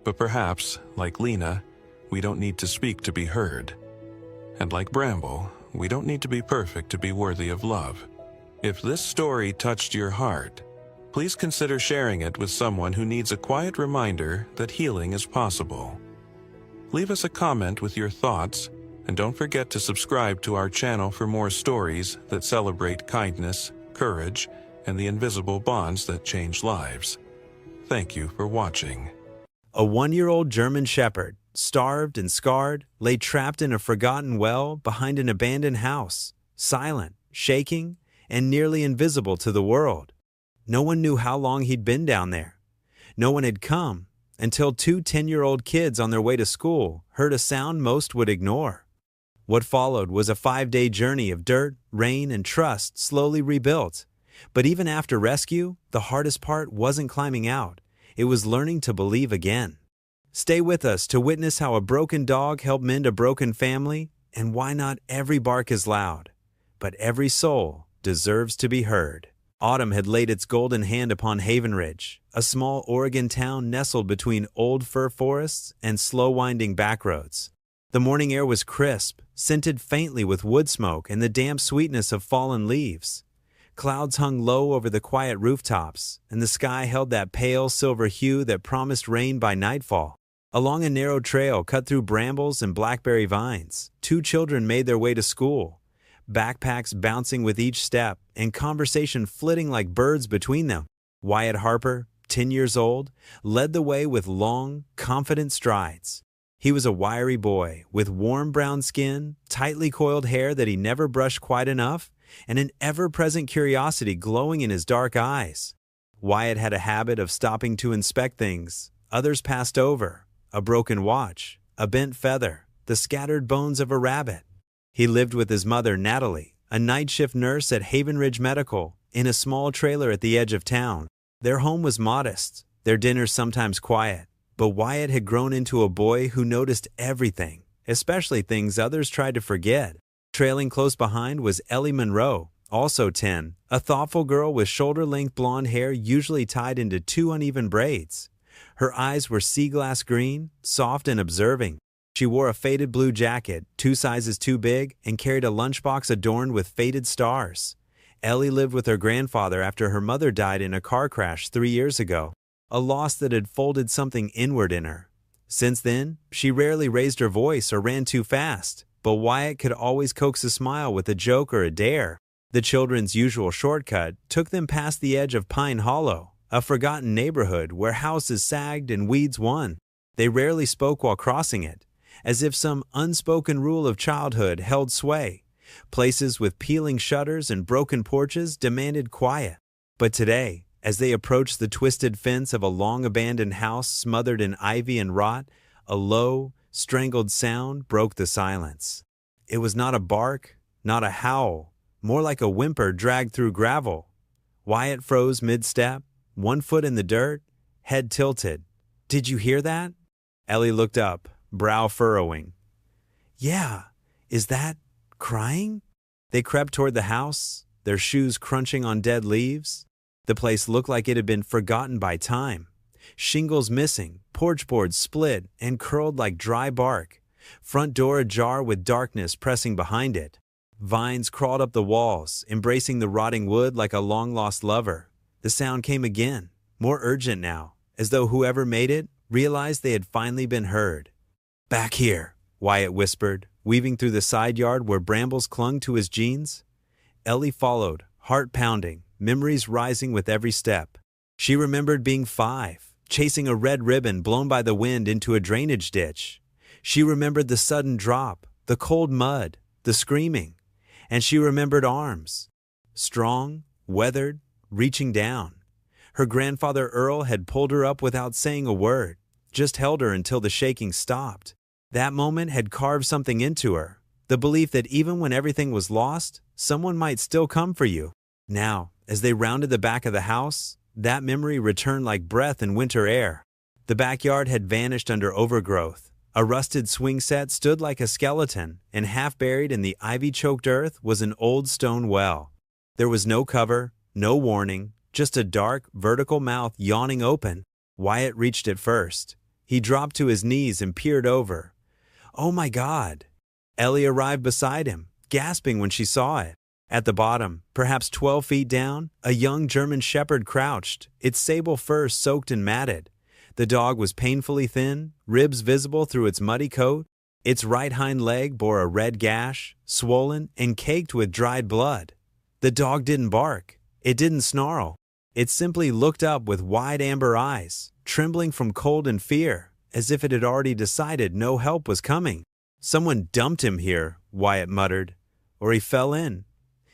But perhaps, like Lena, we don't need to speak to be heard. And like Bramble, we don't need to be perfect to be worthy of love. If this story touched your heart, please consider sharing it with someone who needs a quiet reminder that healing is possible. Leave us a comment with your thoughts, and don't forget to subscribe to our channel for more stories that celebrate kindness, courage, and the invisible bonds that change lives. Thank you for watching. A 1-year-old German Shepherd, starved and scarred, lay trapped in a forgotten well behind an abandoned house, silent, shaking, and nearly invisible to the world. No one knew how long he'd been down there. No one had come, until two 10-year-old kids on their way to school heard a sound most would ignore. What followed was a 5-day journey of dirt, rain, and trust slowly rebuilt. But even after rescue, the hardest part wasn't climbing out. It was learning to believe again. Stay with us to witness how a broken dog helped mend a broken family, and why not every bark is loud, but every soul deserves to be heard. Autumn had laid its golden hand upon Haven Ridge, a small Oregon town nestled between old fir forests and slow-winding backroads. The morning air was crisp, scented faintly with wood smoke and the damp sweetness of fallen leaves. Clouds hung low over the quiet rooftops, and the sky held that pale silver hue that promised rain by nightfall. Along a narrow trail cut through brambles and blackberry vines, two children made their way to school, backpacks bouncing with each step and conversation flitting like birds between them. Wyatt Harper, 10 years old, led the way with long, confident strides. He was a wiry boy with warm brown skin, tightly coiled hair that he never brushed quite enough, and an ever-present curiosity glowing in his dark eyes. Wyatt had a habit of stopping to inspect things others passed over: a broken watch, a bent feather, the scattered bones of a rabbit. He lived with his mother, Natalie, a night shift nurse at Haven Ridge Medical, in a small trailer at the edge of town. Their home was modest, their dinners sometimes quiet, but Wyatt had grown into a boy who noticed everything, especially things others tried to forget. Trailing close behind was Ellie Monroe, also 10, a thoughtful girl with shoulder-length blonde hair usually tied into 2 uneven braids. Her eyes were sea glass green, soft and observing. She wore a faded blue jacket, 2 sizes too big, and carried a lunchbox adorned with faded stars. Ellie lived with her grandfather after her mother died in a car crash 3 years ago, a loss that had folded something inward in her. Since then, she rarely raised her voice or ran too fast, but Wyatt could always coax a smile with a joke or a dare. The children's usual shortcut took them past the edge of Pine Hollow, a forgotten neighborhood where houses sagged and weeds won. They rarely spoke while crossing it, as if some unspoken rule of childhood held sway. Places with peeling shutters and broken porches demanded quiet. But today, as they approached the twisted fence of a long-abandoned house smothered in ivy and rot, a low, strangled sound broke the silence. It was not a bark, not a howl, more like a whimper dragged through gravel. Wyatt froze mid-step, 1 foot in the dirt, head tilted. "Did you hear that?" Ellie looked up, brow furrowing. "Yeah, is that crying?" They crept toward the house, their shoes crunching on dead leaves. The place looked like it had been forgotten by time. Shingles missing, porch boards split and curled like dry bark, front door ajar with darkness pressing behind it. Vines crawled up the walls, embracing the rotting wood like a long-lost lover. The sound came again, more urgent now, as though whoever made it realized they had finally been heard. "Back here," Wyatt whispered, weaving through the side yard where brambles clung to his jeans. Ellie followed, heart pounding, memories rising with every step. She remembered being 5, chasing a red ribbon blown by the wind into a drainage ditch. She remembered the sudden drop, the cold mud, the screaming. And she remembered arms, strong, weathered, reaching down. Her grandfather Earl had pulled her up without saying a word, just held her until the shaking stopped. That moment had carved something into her, the belief that even when everything was lost, someone might still come for you. Now, as they rounded the back of the house, that memory returned like breath in winter air. The backyard had vanished under overgrowth. A rusted swing set stood like a skeleton, and half buried in the ivy-choked earth was an old stone well. There was no cover, no warning, just a dark, vertical mouth yawning open. Wyatt reached it first. He dropped to his knees and peered over. "Oh my God!" Ellie arrived beside him, gasping when she saw it. At the bottom, perhaps 12 feet down, a young German shepherd crouched, its sable fur soaked and matted. The dog was painfully thin, ribs visible through its muddy coat. Its right hind leg bore a red gash, swollen and caked with dried blood. The dog didn't bark. It didn't snarl. It simply looked up with wide amber eyes, trembling from cold and fear, as if it had already decided no help was coming. "Someone dumped him here," Wyatt muttered, "or he fell in."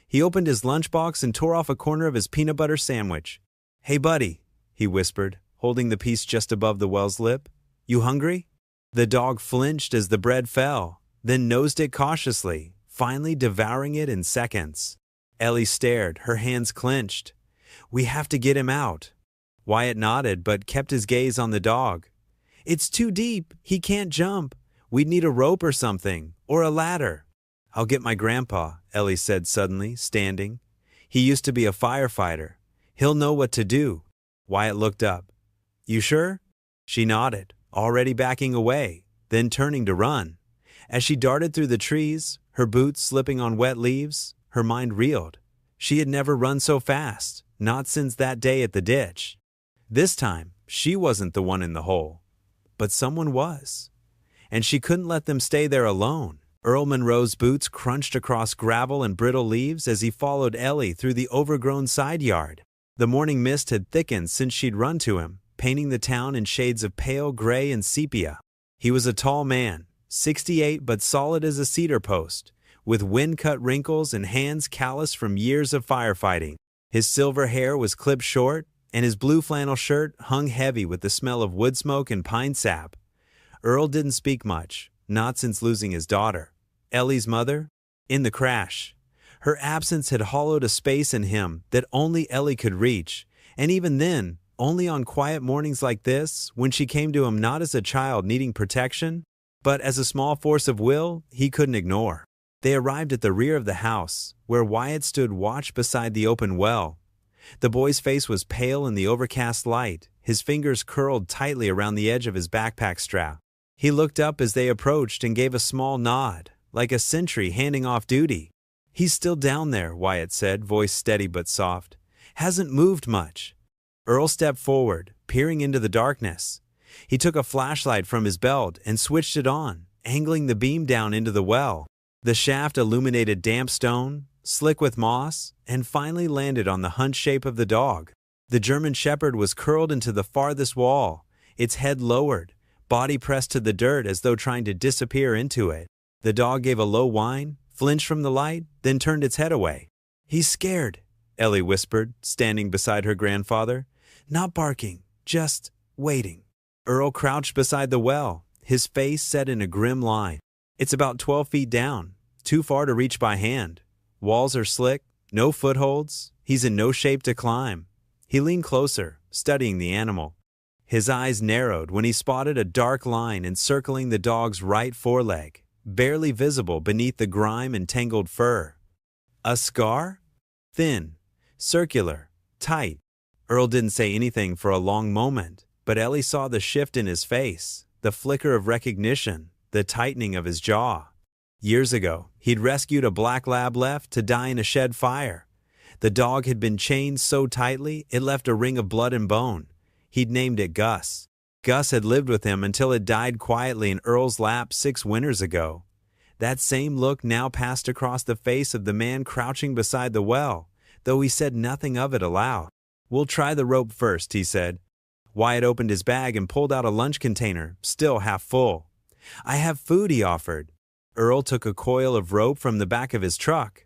He opened his lunchbox and tore off a corner of his peanut butter sandwich. "Hey, buddy," he whispered, holding the piece just above the well's lip. "You hungry?" The dog flinched as the bread fell, then nosed it cautiously, finally devouring it in seconds. Ellie stared, her hands clenched. "We have to get him out." Wyatt nodded but kept his gaze on the dog. "It's too deep. He can't jump. We'd need a rope or something, or a ladder." "I'll get my grandpa," Ellie said suddenly, standing. "He used to be a firefighter. He'll know what to do." Wyatt looked up. "You sure?" She nodded, already backing away, then turning to run. As she darted through the trees, her boots slipping on wet leaves, her mind reeled. She had never run so fast, not since that day at the ditch. This time, she wasn't the one in the hole. But someone was. And she couldn't let them stay there alone. Earl Monroe's boots crunched across gravel and brittle leaves as he followed Ellie through the overgrown side yard. The morning mist had thickened since she'd run to him, painting the town in shades of pale gray and sepia. He was a tall man, 68 but solid as a cedar post, with wind-cut wrinkles and hands calloused from years of firefighting. His silver hair was clipped short, and his blue flannel shirt hung heavy with the smell of wood smoke and pine sap. Earl didn't speak much, not since losing his daughter, Ellie's mother, in the crash. Her absence had hollowed a space in him that only Ellie could reach, and even then, only on quiet mornings like this, when she came to him not as a child needing protection, but as a small force of will he couldn't ignore. They arrived at the rear of the house, where Wyatt stood watch beside the open well. The boy's face was pale in the overcast light, his fingers curled tightly around the edge of his backpack strap. He looked up as they approached and gave a small nod, like a sentry handing off duty. "He's still down there," Wyatt said, voice steady but soft. "Hasn't moved much." Earl stepped forward, peering into the darkness. He took a flashlight from his belt and switched it on, angling the beam down into the well. The shaft illuminated damp stone, slick with moss, and finally landed on the hunched shape of the dog. The German Shepherd was curled into the farthest wall, its head lowered, body pressed to the dirt as though trying to disappear into it. The dog gave a low whine, flinched from the light, then turned its head away. "He's scared," Ellie whispered, standing beside her grandfather. "Not barking, just waiting." Earl crouched beside the well, his face set in a grim line. It's about 12 feet down, too far to reach by hand. Walls are slick, no footholds, he's in no shape to climb. He leaned closer, studying the animal. His eyes narrowed when he spotted a dark line encircling the dog's right foreleg, barely visible beneath the grime and tangled fur. A scar? Thin, circular, tight. Earl didn't say anything for a long moment, but Ellie saw the shift in his face, the flicker of recognition, the tightening of his jaw. Years ago, he'd rescued a black lab left to die in a shed fire. The dog had been chained so tightly it left a ring of blood and bone. He'd named it Gus. Gus had lived with him until it died quietly in Earl's lap 6 winters ago. That same look now passed across the face of the man crouching beside the well, though he said nothing of it aloud. "We'll try the rope first," he said. Wyatt opened his bag and pulled out a lunch container, still half full. "I have food," he offered. Earl took a coil of rope from the back of his truck,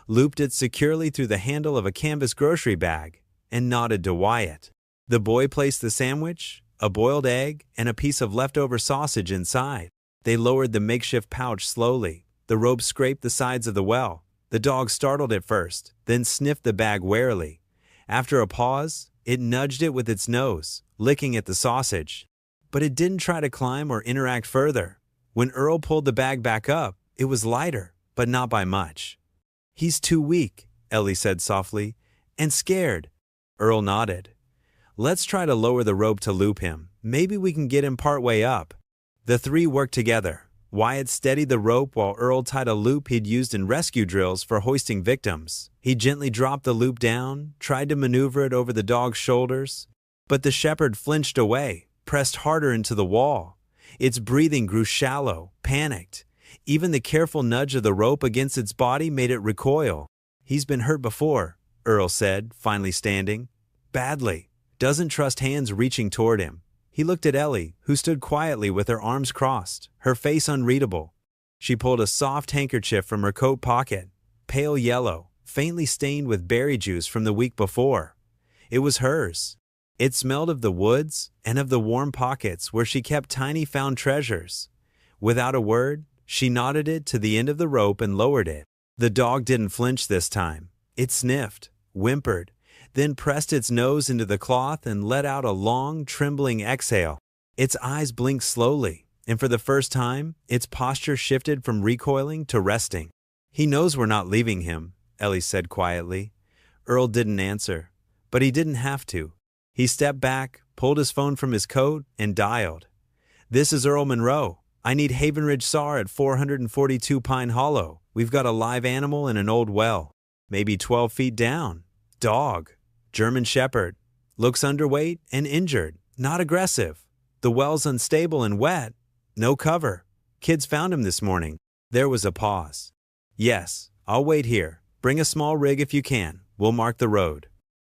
looped it securely through the handle of a canvas grocery bag, and nodded to Wyatt. The boy placed the sandwich, a boiled egg, and a piece of leftover sausage inside. They lowered the makeshift pouch slowly. The rope scraped the sides of the well. The dog startled at first, then sniffed the bag warily. After a pause, it nudged it with its nose, licking at the sausage. But it didn't try to climb or interact further. When Earl pulled the bag back up, it was lighter, but not by much. "He's too weak," Ellie said softly, "and scared." Earl nodded. "Let's try to lower the rope to loop him. Maybe we can get him partway up." The three worked together. Wyatt steadied the rope while Earl tied a loop he'd used in rescue drills for hoisting victims. He gently dropped the loop down, tried to maneuver it over the dog's shoulders, but the shepherd flinched away, pressed harder into the wall. Its breathing grew shallow, panicked. Even the careful nudge of the rope against its body made it recoil. "He's been hurt before," Earl said, finally standing. "Badly. Doesn't trust hands reaching toward him." He looked at Ellie, who stood quietly with her arms crossed, her face unreadable. She pulled a soft handkerchief from her coat pocket, pale yellow, faintly stained with berry juice from the week before. It was hers. It smelled of the woods and of the warm pockets where she kept tiny found treasures. Without a word, she knotted it to the end of the rope and lowered it. The dog didn't flinch this time. It sniffed, whimpered, then pressed its nose into the cloth and let out a long, trembling exhale. Its eyes blinked slowly, and for the first time, its posture shifted from recoiling to resting. "He knows we're not leaving him," Ellie said quietly. Earl didn't answer, but he didn't have to. He stepped back, pulled his phone from his coat, and dialed. "This is Earl Monroe. I need Havenridge SAR at 442 Pine Hollow. We've got a live animal in an old well. Maybe 12 feet down. Dog. German Shepherd. Looks underweight and injured. Not aggressive. The well's unstable and wet. No cover. Kids found him this morning." There was a pause. "Yes, I'll wait here. Bring a small rig if you can. We'll mark the road."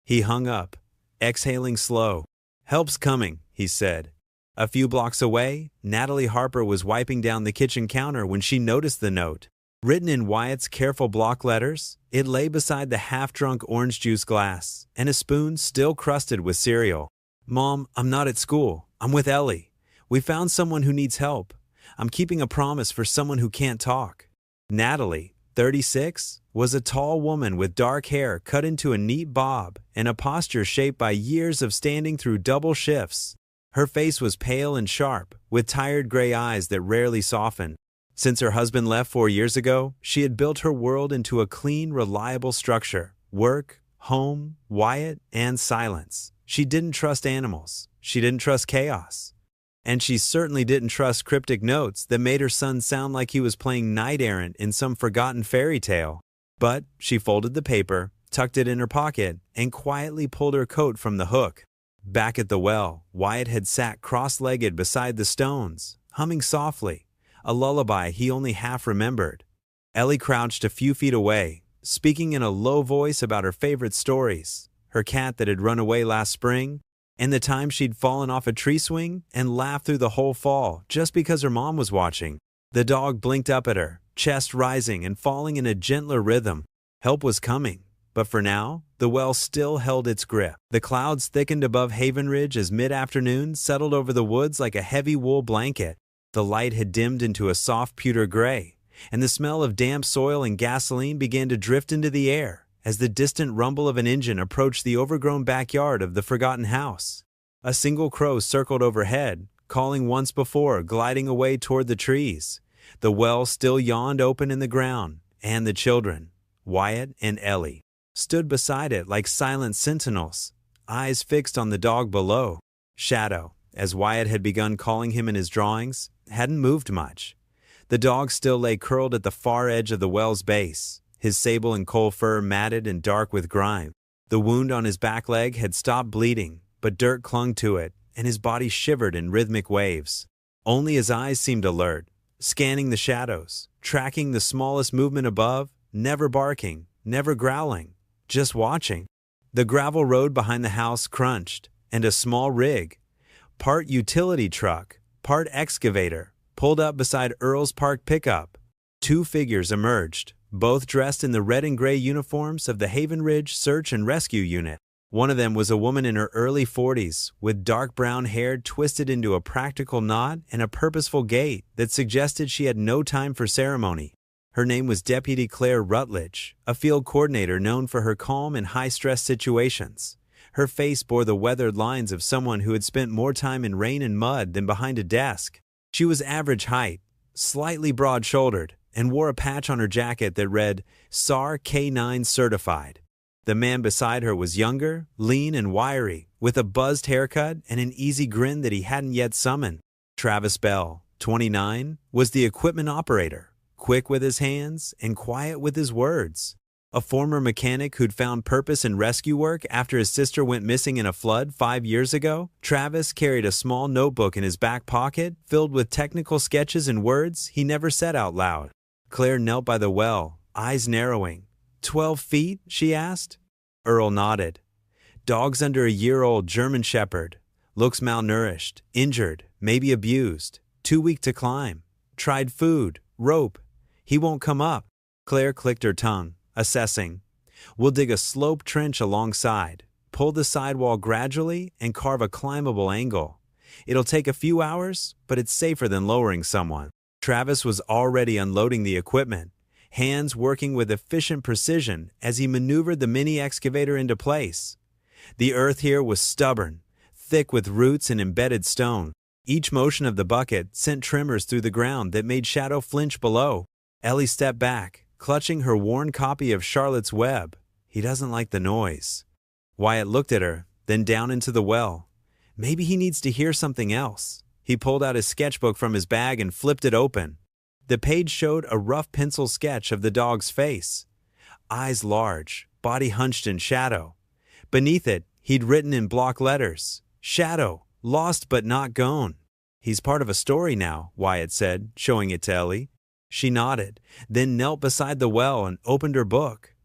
He hung up, exhaling slow. "Help's coming," he said. A few blocks away, Natalie Harper was wiping down the kitchen counter when she noticed the note. Written in Wyatt's careful block letters, it lay beside the half-drunk orange juice glass and a spoon still crusted with cereal. "Mom, I'm not at school. I'm with Ellie. We found someone who needs help. I'm keeping a promise for someone who can't talk." Natalie, 36, was a tall woman with dark hair cut into a neat bob and a posture shaped by years of standing through double shifts. Her face was pale and sharp, with tired gray eyes that rarely softened. Since her husband left 4 years ago, she had built her world into a clean, reliable structure: work, home, Wyatt, and silence. She didn't trust animals. She didn't trust chaos. And she certainly didn't trust cryptic notes that made her son sound like he was playing knight errant in some forgotten fairy tale. But she folded the paper, tucked it in her pocket, and quietly pulled her coat from the hook. Back at the well, Wyatt had sat cross-legged beside the stones, humming softly, a lullaby he only half remembered. Ellie crouched a few feet away, speaking in a low voice about her favorite stories, her cat that had run away last spring, and the time she'd fallen off a tree swing and laughed through the whole fall just because her mom was watching. The dog blinked up at her, chest rising and falling in a gentler rhythm. Help was coming, but for now, the well still held its grip. The clouds thickened above Havenridge as mid-afternoon settled over the woods like a heavy wool blanket. The light had dimmed into a soft pewter gray, and the smell of damp soil and gasoline began to drift into the air as the distant rumble of an engine approached the overgrown backyard of the forgotten house. A single crow circled overhead, calling once before, gliding away toward the trees. The well still yawned open in the ground, and the children, Wyatt and Ellie, stood beside it like silent sentinels, eyes fixed on the dog below. Shadow, as Wyatt had begun calling him in his drawings, hadn't moved much. The dog still lay curled at the far edge of the well's base, his sable and coal fur matted and dark with grime. The wound on his back leg had stopped bleeding, but dirt clung to it, and his body shivered in rhythmic waves. Only his eyes seemed alert, scanning the shadows, tracking the smallest movement above, never barking, never growling, just watching. The gravel road behind the house crunched, and a small rig, part utility truck, part excavator, pulled up beside Earl's parked pickup. 2 figures emerged, both dressed in the red and gray uniforms of the Havenridge Search and Rescue Unit. One of them was a woman in her early 40s, with dark brown hair twisted into a practical knot and a purposeful gait that suggested she had no time for ceremony. Her name was Deputy Claire Rutledge, a field coordinator known for her calm in high-stress situations. Her face bore the weathered lines of someone who had spent more time in rain and mud than behind a desk. She was average height, slightly broad-shouldered, and wore a patch on her jacket that read, SAR K9 Certified. The man beside her was younger, lean and wiry, with a buzzed haircut and an easy grin that he hadn't yet summoned. Travis Bell, 29, was the equipment operator, quick with his hands and quiet with his words. A former mechanic who'd found purpose in rescue work after his sister went missing in a flood 5 years ago, Travis carried a small notebook in his back pocket filled with technical sketches and words he never said out loud. Claire knelt by the well, eyes narrowing. 12 feet, she asked. Earl nodded. Dog's under a year-old German Shepherd. Looks malnourished, injured, maybe abused, too weak to climb. Tried food, rope. He won't come up. Claire clicked her tongue, assessing. We'll dig a slope trench alongside. pull the sidewall gradually, and carve a climbable angle. It'll take a few hours, but it's safer than lowering someone. Travis was already unloading the equipment, hands working with efficient precision as he maneuvered the mini excavator into place. The earth here was stubborn, thick with roots and embedded stone. Each motion of the bucket sent tremors through the ground that made Shadow flinch below. Ellie stepped back, clutching her worn copy of Charlotte's Web. He doesn't like the noise. Wyatt looked at her, then down into the well. Maybe he needs to hear something else. He pulled out his sketchbook from his bag and flipped it open. The page showed a rough pencil sketch of the dog's face. Eyes large, body hunched in shadow. Beneath it, he'd written in block letters, "Shadow, lost but not gone." "He's part of a story now," Wyatt said, showing it to Ellie. She nodded, then knelt beside the well and opened her book.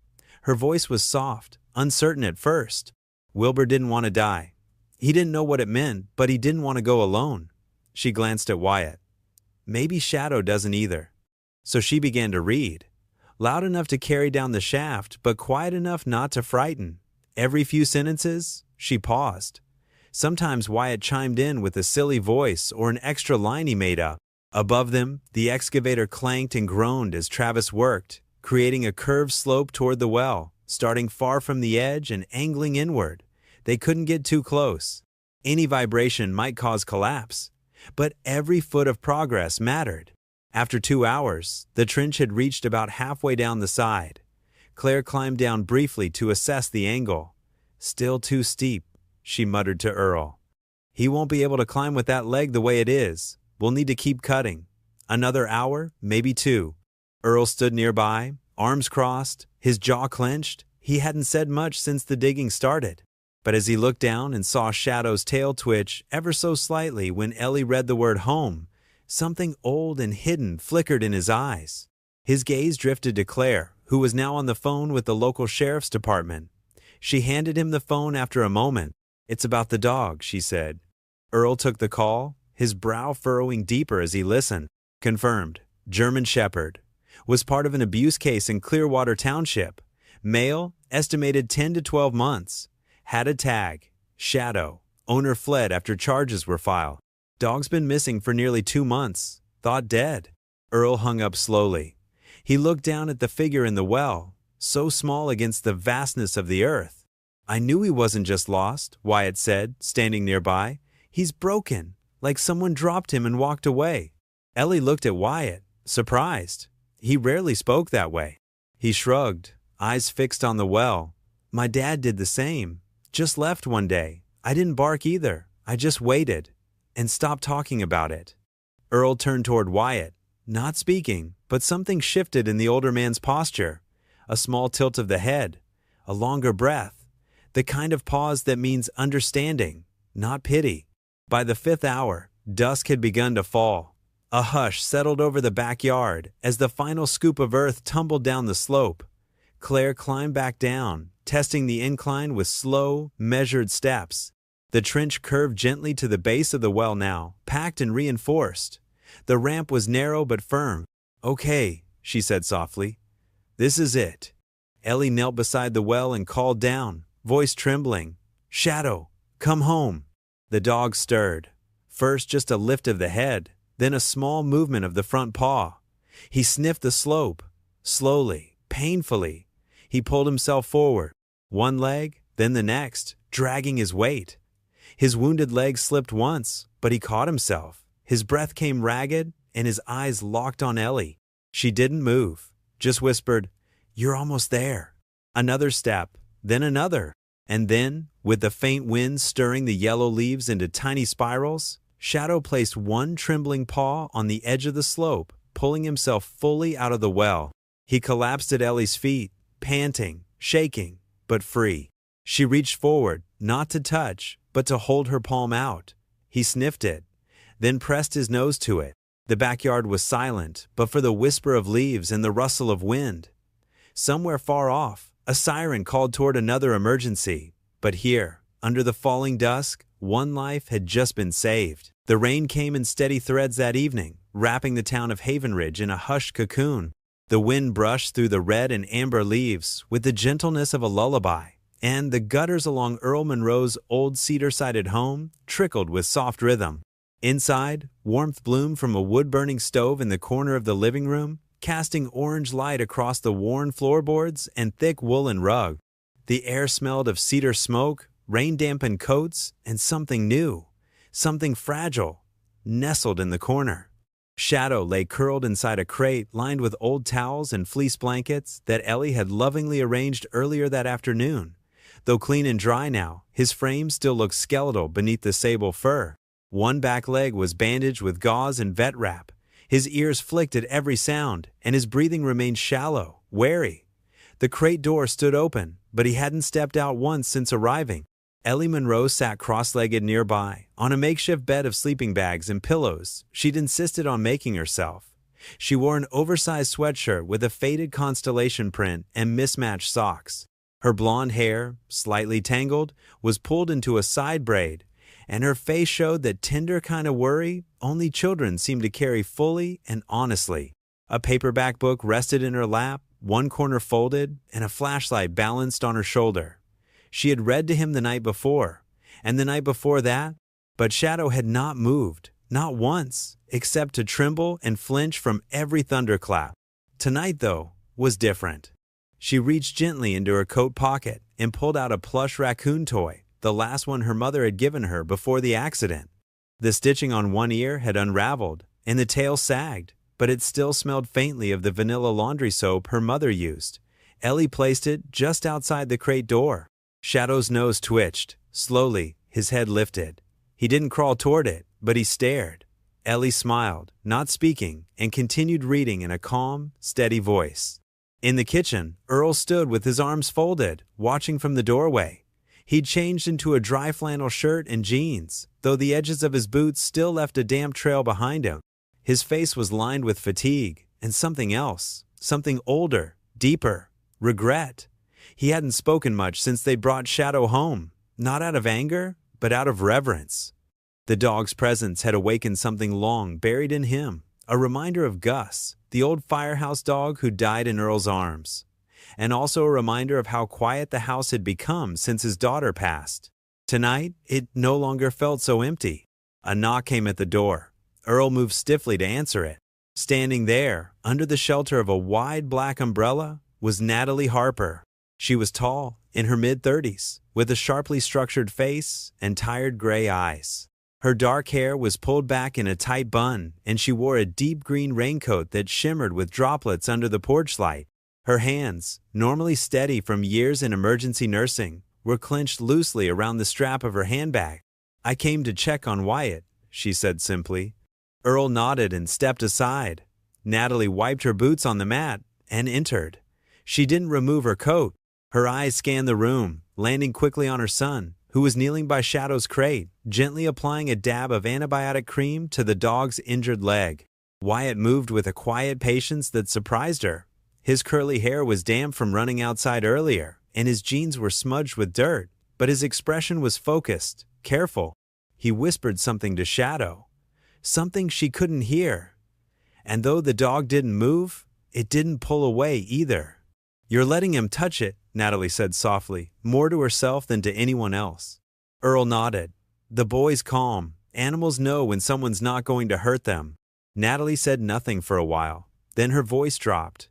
Her voice was soft, uncertain at first. Wilbur didn't want to die. He didn't know what it meant, but he didn't want to go alone. She glanced at Wyatt. Maybe Shadow doesn't either. So she began to read. Loud enough to carry down the shaft, but quiet enough not to frighten. Every few sentences, she paused. Sometimes Wyatt chimed in with a silly voice or an extra line he made up. Above them, the excavator clanked and groaned as Travis worked, creating a curved slope toward the well, starting far from the edge and angling inward. They couldn't get too close. Any vibration might cause collapse, but every foot of progress mattered. After 2 hours, the trench had reached about halfway down the side. Claire climbed down briefly to assess the angle. "Still too steep," she muttered to Earl. "He won't be able to climb with that leg the way it is. We'll need to keep cutting. Another hour, maybe 2. Earl stood nearby, arms crossed, his jaw clenched. He hadn't said much since the digging started. But as he looked down and saw Shadow's tail twitch ever so slightly when Ellie read the word home, something old and hidden flickered in his eyes. His gaze drifted to Claire, who was now on the phone with the local sheriff's department. She handed him the phone after a moment. "It's about the dog," she said. Earl took the call, his brow furrowing deeper as he listened. "Confirmed. German Shepherd. Was part of an abuse case in Clearwater Township. Male, estimated 10 to 12 months. Had a tag. Shadow. Owner fled after charges were filed. Dog's been missing for nearly 2 months. Thought dead." Earl hung up slowly. He looked down at the figure in the well, so small against the vastness of the earth. "I knew he wasn't just lost," Wyatt said, standing nearby. "He's broken, like someone dropped him and walked away." Ellie looked at Wyatt, surprised. He rarely spoke that way. He shrugged, eyes fixed on the well. "My dad did the same. Just left one day. I didn't bark either. I just waited and stopped talking about it." Earl turned toward Wyatt, not speaking, but something shifted in the older man's posture. A small tilt of the head, a longer breath, the kind of pause that means understanding, not pity. By the 5th hour, dusk had begun to fall. A hush settled over the backyard as the final scoop of earth tumbled down the slope. Claire climbed back down, testing the incline with slow, measured steps. The trench curved gently to the base of the well now, packed and reinforced. The ramp was narrow but firm. "Okay," she said softly. "This is it." Ellie knelt beside the well and called down, voice trembling. "Shadow, come home." The dog stirred. First just a lift of the head, then a small movement of the front paw. He sniffed the slope. Slowly, painfully, he pulled himself forward, one leg, then the next, dragging his weight. His wounded leg slipped once, but he caught himself. His breath came ragged, and his eyes locked on Ellie. She didn't move, just whispered, "You're almost there." Another step, then another, and then, with the faint wind stirring the yellow leaves into tiny spirals, Shadow placed one trembling paw on the edge of the slope, pulling himself fully out of the well. He collapsed at Ellie's feet, panting, shaking, but free. She reached forward, not to touch, but to hold her palm out. He sniffed it, then pressed his nose to it. The backyard was silent, but for the whisper of leaves and the rustle of wind. Somewhere far off, a siren called toward another emergency. But here, under the falling dusk, one life had just been saved. The rain came in steady threads that evening, wrapping the town of Havenridge in a hushed cocoon. The wind brushed through the red and amber leaves with the gentleness of a lullaby, and the gutters along Earl Monroe's old cedar-sided home trickled with soft rhythm. Inside, warmth bloomed from a wood-burning stove in the corner of the living room, casting orange light across the worn floorboards and thick woolen rug. The air smelled of cedar smoke, rain-dampened coats, and something new, something fragile, nestled in the corner. Shadow lay curled inside a crate lined with old towels and fleece blankets that Ellie had lovingly arranged earlier that afternoon. Though clean and dry now, his frame still looked skeletal beneath the sable fur. One back leg was bandaged with gauze and vet wrap. His ears flicked at every sound, and his breathing remained shallow, wary. The crate door stood open, but he hadn't stepped out once since arriving. Ellie Monroe sat cross-legged nearby, on a makeshift bed of sleeping bags and pillows she'd insisted on making herself. She wore an oversized sweatshirt with a faded constellation print and mismatched socks. Her blonde hair, slightly tangled, was pulled into a side braid, and her face showed that tender kind of worry only children seem to carry fully and honestly. A paperback book rested in her lap, one corner folded, and a flashlight balanced on her shoulder. She had read to him the night before, and the night before that, but Shadow had not moved, not once, except to tremble and flinch from every thunderclap. Tonight, though, was different. She reached gently into her coat pocket and pulled out a plush raccoon toy, the last one her mother had given her before the accident. The stitching on one ear had unraveled, and the tail sagged, but it still smelled faintly of the vanilla laundry soap her mother used. Ellie placed it just outside the crate door. Shadow's nose twitched. Slowly, his head lifted. He didn't crawl toward it, but he stared. Ellie smiled, not speaking, and continued reading in a calm, steady voice. In the kitchen, Earl stood with his arms folded, watching from the doorway. He'd changed into a dry flannel shirt and jeans, though the edges of his boots still left a damp trail behind him. His face was lined with fatigue, and something else, something older, deeper, regret. He hadn't spoken much since they brought Shadow home, not out of anger, but out of reverence. The dog's presence had awakened something long buried in him, a reminder of Gus, the old firehouse dog who died in Earl's arms, and also a reminder of how quiet the house had become since his daughter passed. Tonight, it no longer felt so empty. A knock came at the door. Earl moved stiffly to answer it. Standing there, under the shelter of a wide black umbrella, was Natalie Harper. She was tall, in her mid-30s, with a sharply structured face and tired gray eyes. Her dark hair was pulled back in a tight bun, and she wore a deep green raincoat that shimmered with droplets under the porch light. Her hands, normally steady from years in emergency nursing, were clenched loosely around the strap of her handbag. "I came to check on Wyatt," she said simply. Earl nodded and stepped aside. Natalie wiped her boots on the mat and entered. She didn't remove her coat. Her eyes scanned the room, landing quickly on her son, who was kneeling by Shadow's crate, gently applying a dab of antibiotic cream to the dog's injured leg. Wyatt moved with a quiet patience that surprised her. His curly hair was damp from running outside earlier, and his jeans were smudged with dirt, but his expression was focused, careful. He whispered something to Shadow, something she couldn't hear. And though the dog didn't move, it didn't pull away either. "You're letting him touch it," Natalie said softly, more to herself than to anyone else. Earl nodded. The boy's calm. Animals know when someone's not going to hurt them. Natalie said nothing for a while. Then her voice dropped.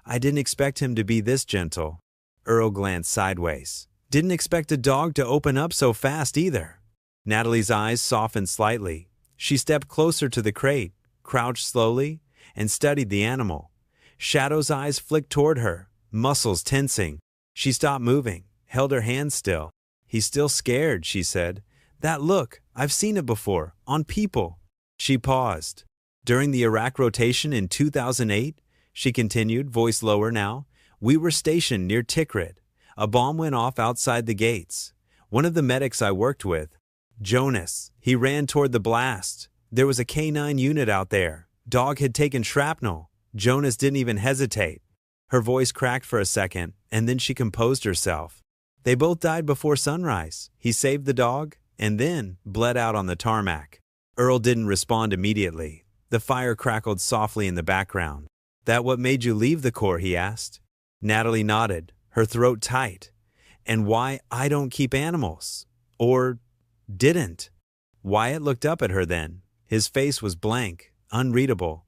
"I didn't expect him to be this gentle." Earl glanced sideways. "Didn't expect a dog to open up so fast either." Natalie's eyes softened slightly. She stepped closer to the crate, crouched slowly, and studied the animal. Shadow's eyes flicked toward her, muscles tensing. She stopped moving, held her hands still. "He's still scared," she said. "That look, I've seen it before, on people." She paused. "During the Iraq rotation in 2008, she continued, voice lower now, "we were stationed near Tikrit. A bomb went off outside the gates. One of the medics I worked with, Jonas, he ran toward the blast. There was a K9 unit out there. Dog had taken shrapnel. Jonas didn't even hesitate." Her voice cracked for a second, and then she composed herself. "They both died before sunrise. He saved the dog, and then bled out on the tarmac." Earl didn't respond immediately. The fire crackled softly in the background. "That what made you leave the Corps?" he asked. Natalie nodded, her throat tight. and why I don't keep animals. Or didn't. Wyatt looked up at her then. His face was blank, unreadable.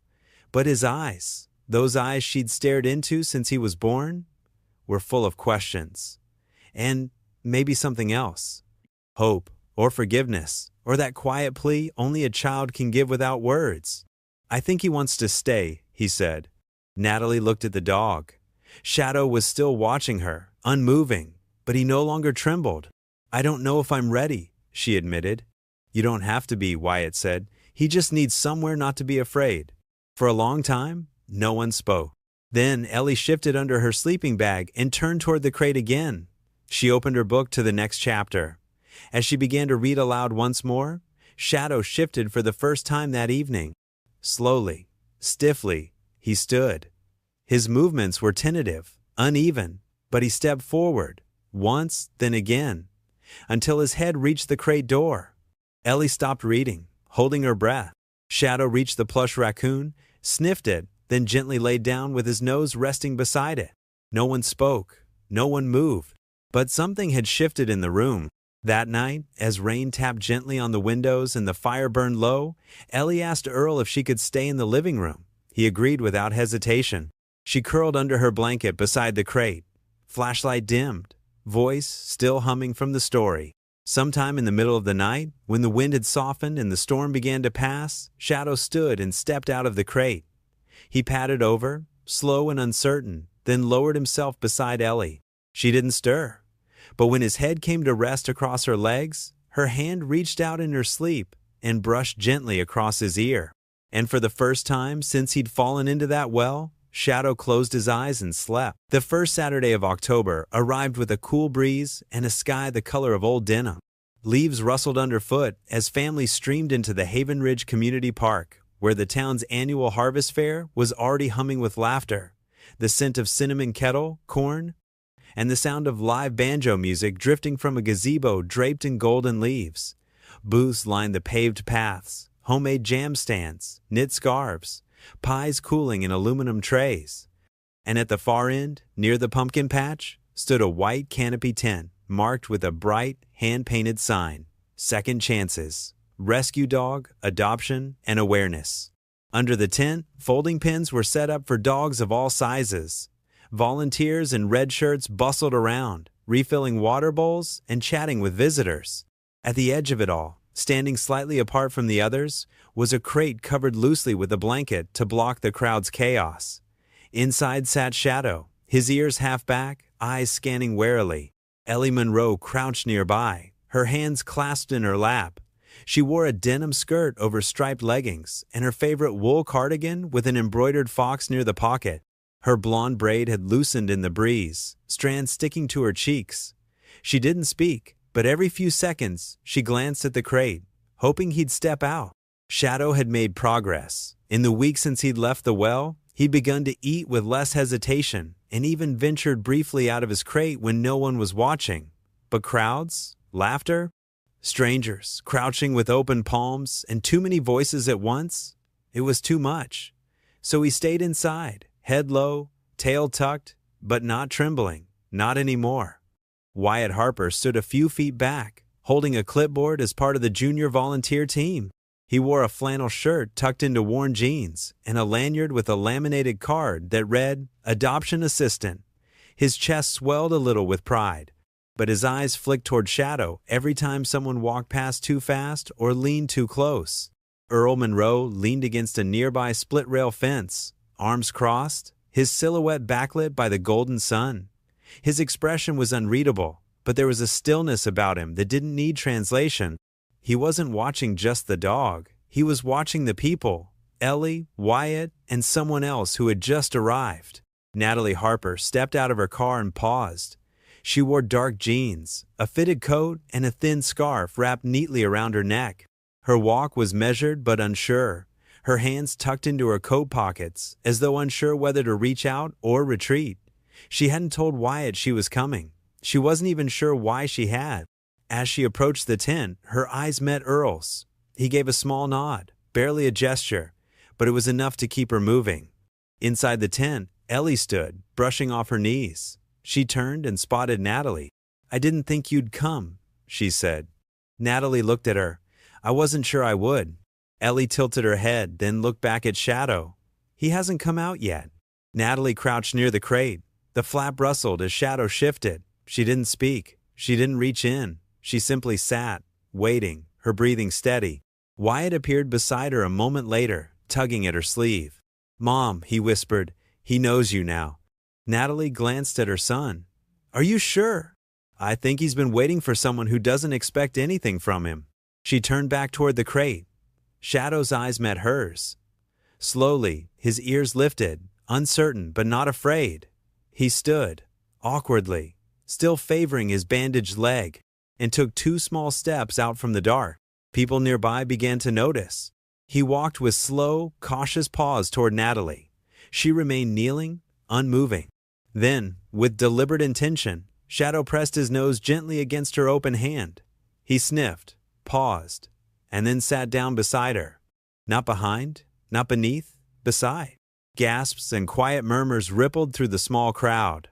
But his eyes, those eyes she'd stared into since he was born, were full of questions. And maybe something else. Hope, or forgiveness, or that quiet plea only a child can give without words. I think he wants to stay, he said. Natalie looked at the dog. Shadow was still watching her, unmoving, but he no longer trembled. I don't know if I'm ready, she admitted. You don't have to be, Wyatt said. He just needs somewhere not to be afraid. For a long time, no one spoke. Then Ellie shifted under her sleeping bag and turned toward the crate again. She opened her book to the next chapter. As she began to read aloud once more, Shadow shifted for the first time that evening. Slowly, stiffly, he stood. His movements were tentative, uneven, but he stepped forward, once, then again, until his head reached the crate door. Ellie stopped reading, holding her breath. Shadow reached the plush raccoon, sniffed it, then gently laid down with his nose resting beside it. No one spoke, no one moved, but something had shifted in the room. That night, as rain tapped gently on the windows and the fire burned low, Ellie asked Earl if she could stay in the living room. He agreed without hesitation. She curled under her blanket beside the crate. Flashlight dimmed, voice still humming from the story. Sometime in the middle of the night, when the wind had softened and the storm began to pass, Shadow stood and stepped out of the crate. He padded over, slow and uncertain, then lowered himself beside Ellie. She didn't stir. But when his head came to rest across her legs, her hand reached out in her sleep and brushed gently across his ear. And for the first time since he'd fallen into that well, Shadow closed his eyes and slept. The first Saturday of October arrived with a cool breeze and a sky the color of old denim. Leaves rustled underfoot as families streamed into the Haven Ridge Community Park, where the town's annual harvest fair was already humming with laughter. The scent of cinnamon kettle, corn, and the sound of live banjo music drifting from a gazebo draped in golden leaves. Booths lined the paved paths, homemade jam stands, knit scarves, pies cooling in aluminum trays. And at the far end, near the pumpkin patch, stood a white canopy tent marked with a bright, hand-painted sign, Second Chances, Rescue Dog, Adoption, and Awareness. Under the tent, folding pens were set up for dogs of all sizes. Volunteers in red shirts bustled around, refilling water bowls and chatting with visitors. At the edge of it all, standing slightly apart from the others, was a crate covered loosely with a blanket to block the crowd's chaos. Inside sat Shadow, his ears half back, eyes scanning warily. Ellie Monroe crouched nearby, her hands clasped in her lap. She wore a denim skirt over striped leggings and her favorite wool cardigan with an embroidered fox near the pocket. Her blonde braid had loosened in the breeze, strands sticking to her cheeks. She didn't speak, but every few seconds she glanced at the crate, hoping he'd step out. Shadow had made progress. In the week since he'd left the well, he'd begun to eat with less hesitation and even ventured briefly out of his crate when no one was watching. But crowds, laughter, strangers crouching with open palms, and too many voices at once, it was too much. So he stayed inside, head low, tail tucked, but not trembling, not anymore. Wyatt Harper stood a few feet back, holding a clipboard as part of the junior volunteer team. He wore a flannel shirt tucked into worn jeans and a lanyard with a laminated card that read, Adoption Assistant. His chest swelled a little with pride, but his eyes flicked toward Shadow every time someone walked past too fast or leaned too close. Earl Monroe leaned against a nearby split-rail fence, arms crossed, his silhouette backlit by the golden sun. His expression was unreadable, but there was a stillness about him that didn't need translation. He wasn't watching just the dog. He was watching the people, Ellie, Wyatt, and someone else who had just arrived. Natalie Harper stepped out of her car and paused. She wore dark jeans, a fitted coat, and a thin scarf wrapped neatly around her neck. Her walk was measured but unsure, her hands tucked into her coat pockets, as though unsure whether to reach out or retreat. She hadn't told Wyatt she was coming. She wasn't even sure why she had. As she approached the tent, her eyes met Earl's. He gave a small nod, barely a gesture, but it was enough to keep her moving. Inside the tent, Ellie stood, brushing off her knees. She turned and spotted Natalie. I didn't think you'd come, she said. Natalie looked at her. I wasn't sure I would. Ellie tilted her head, then looked back at Shadow. He hasn't come out yet. Natalie crouched near the crate. The flap rustled as Shadow shifted. She didn't speak. She didn't reach in. She simply sat, waiting, her breathing steady. Wyatt appeared beside her a moment later, tugging at her sleeve. Mom, he whispered, he knows you now. Natalie glanced at her son. Are you sure? I think he's been waiting for someone who doesn't expect anything from him. She turned back toward the crate. Shadow's eyes met hers. Slowly, his ears lifted, uncertain but not afraid. He stood, awkwardly, still favoring his bandaged leg, and took 2 small steps out from the dark. People nearby began to notice. He walked with slow, cautious paws toward Natalie. She remained kneeling, unmoving. Then, with deliberate intention, Shadow pressed his nose gently against her open hand. He sniffed, paused, and then sat down beside her. Not behind, not beneath, beside. Gasps and quiet murmurs rippled through the small crowd.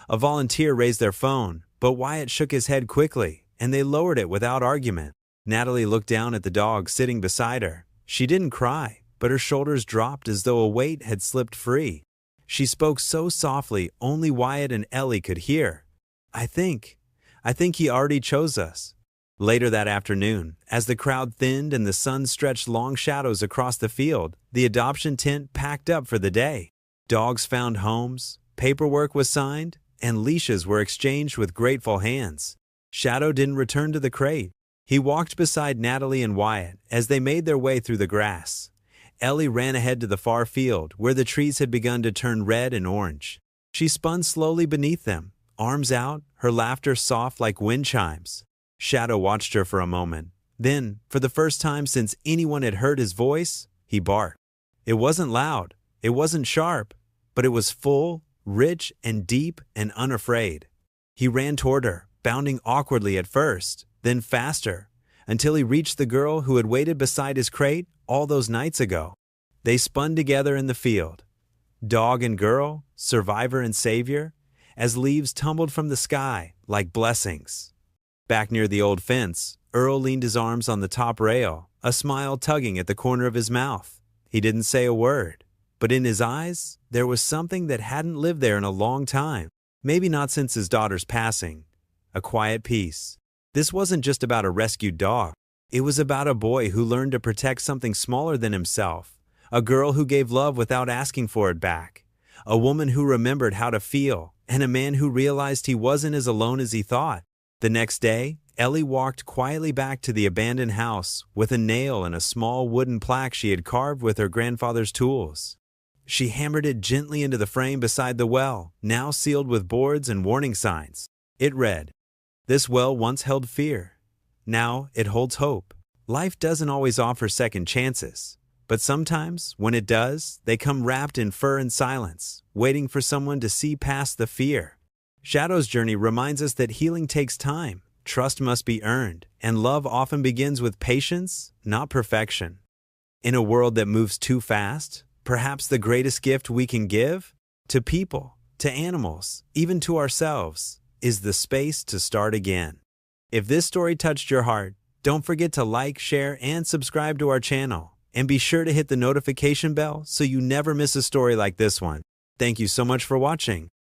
A volunteer raised their phone, but Wyatt shook his head quickly, and they lowered it without argument. Natalie looked down at the dog sitting beside her. She didn't cry, but her shoulders dropped as though a weight had slipped free. She spoke so softly only Wyatt and Ellie could hear. I think he already chose us. Later that afternoon, as the crowd thinned and the sun stretched long shadows across the field, the adoption tent packed up for the day. Dogs found homes, paperwork was signed, and leashes were exchanged with grateful hands. Shadow didn't return to the crate. He walked beside Natalie and Wyatt as they made their way through the grass. Ellie ran ahead to the far field, where the trees had begun to turn red and orange. She spun slowly beneath them, arms out, her laughter soft like wind chimes. Shadow watched her for a moment. Then, for the first time since anyone had heard his voice, he barked. It wasn't loud, it wasn't sharp, but it was full, rich and deep and unafraid. He ran toward her, bounding awkwardly at first, then faster, until he reached the girl who had waited beside his crate all those nights ago. They spun together in the field. Dog and girl, survivor and savior, as leaves tumbled from the sky like blessings. Back near the old fence, Earl leaned his arms on the top rail, a smile tugging at the corner of his mouth. He didn't say a word, but in his eyes, there was something that hadn't lived there in a long time, maybe not since his daughter's passing. A quiet peace. This wasn't just about a rescued dog. It was about a boy who learned to protect something smaller than himself, a girl who gave love without asking for it back, a woman who remembered how to feel, and a man who realized he wasn't as alone as he thought. The next day, Ellie walked quietly back to the abandoned house with a nail and a small wooden plaque she had carved with her grandfather's tools. She hammered it gently into the frame beside the well, now sealed with boards and warning signs. It read, "This well once held fear. Now it holds hope. Life doesn't always offer second chances, but sometimes, when it does, they come wrapped in fur and silence, waiting for someone to see past the fear." Shadow's journey reminds us that healing takes time, trust must be earned, and love often begins with patience, not perfection. In a world that moves too fast, perhaps the greatest gift we can give, to people, to animals, even to ourselves, is the space to start again. If this story touched your heart, don't forget to like, share, and subscribe to our channel. And be sure to hit the notification bell so you never miss a story like this one. Thank you so much for watching.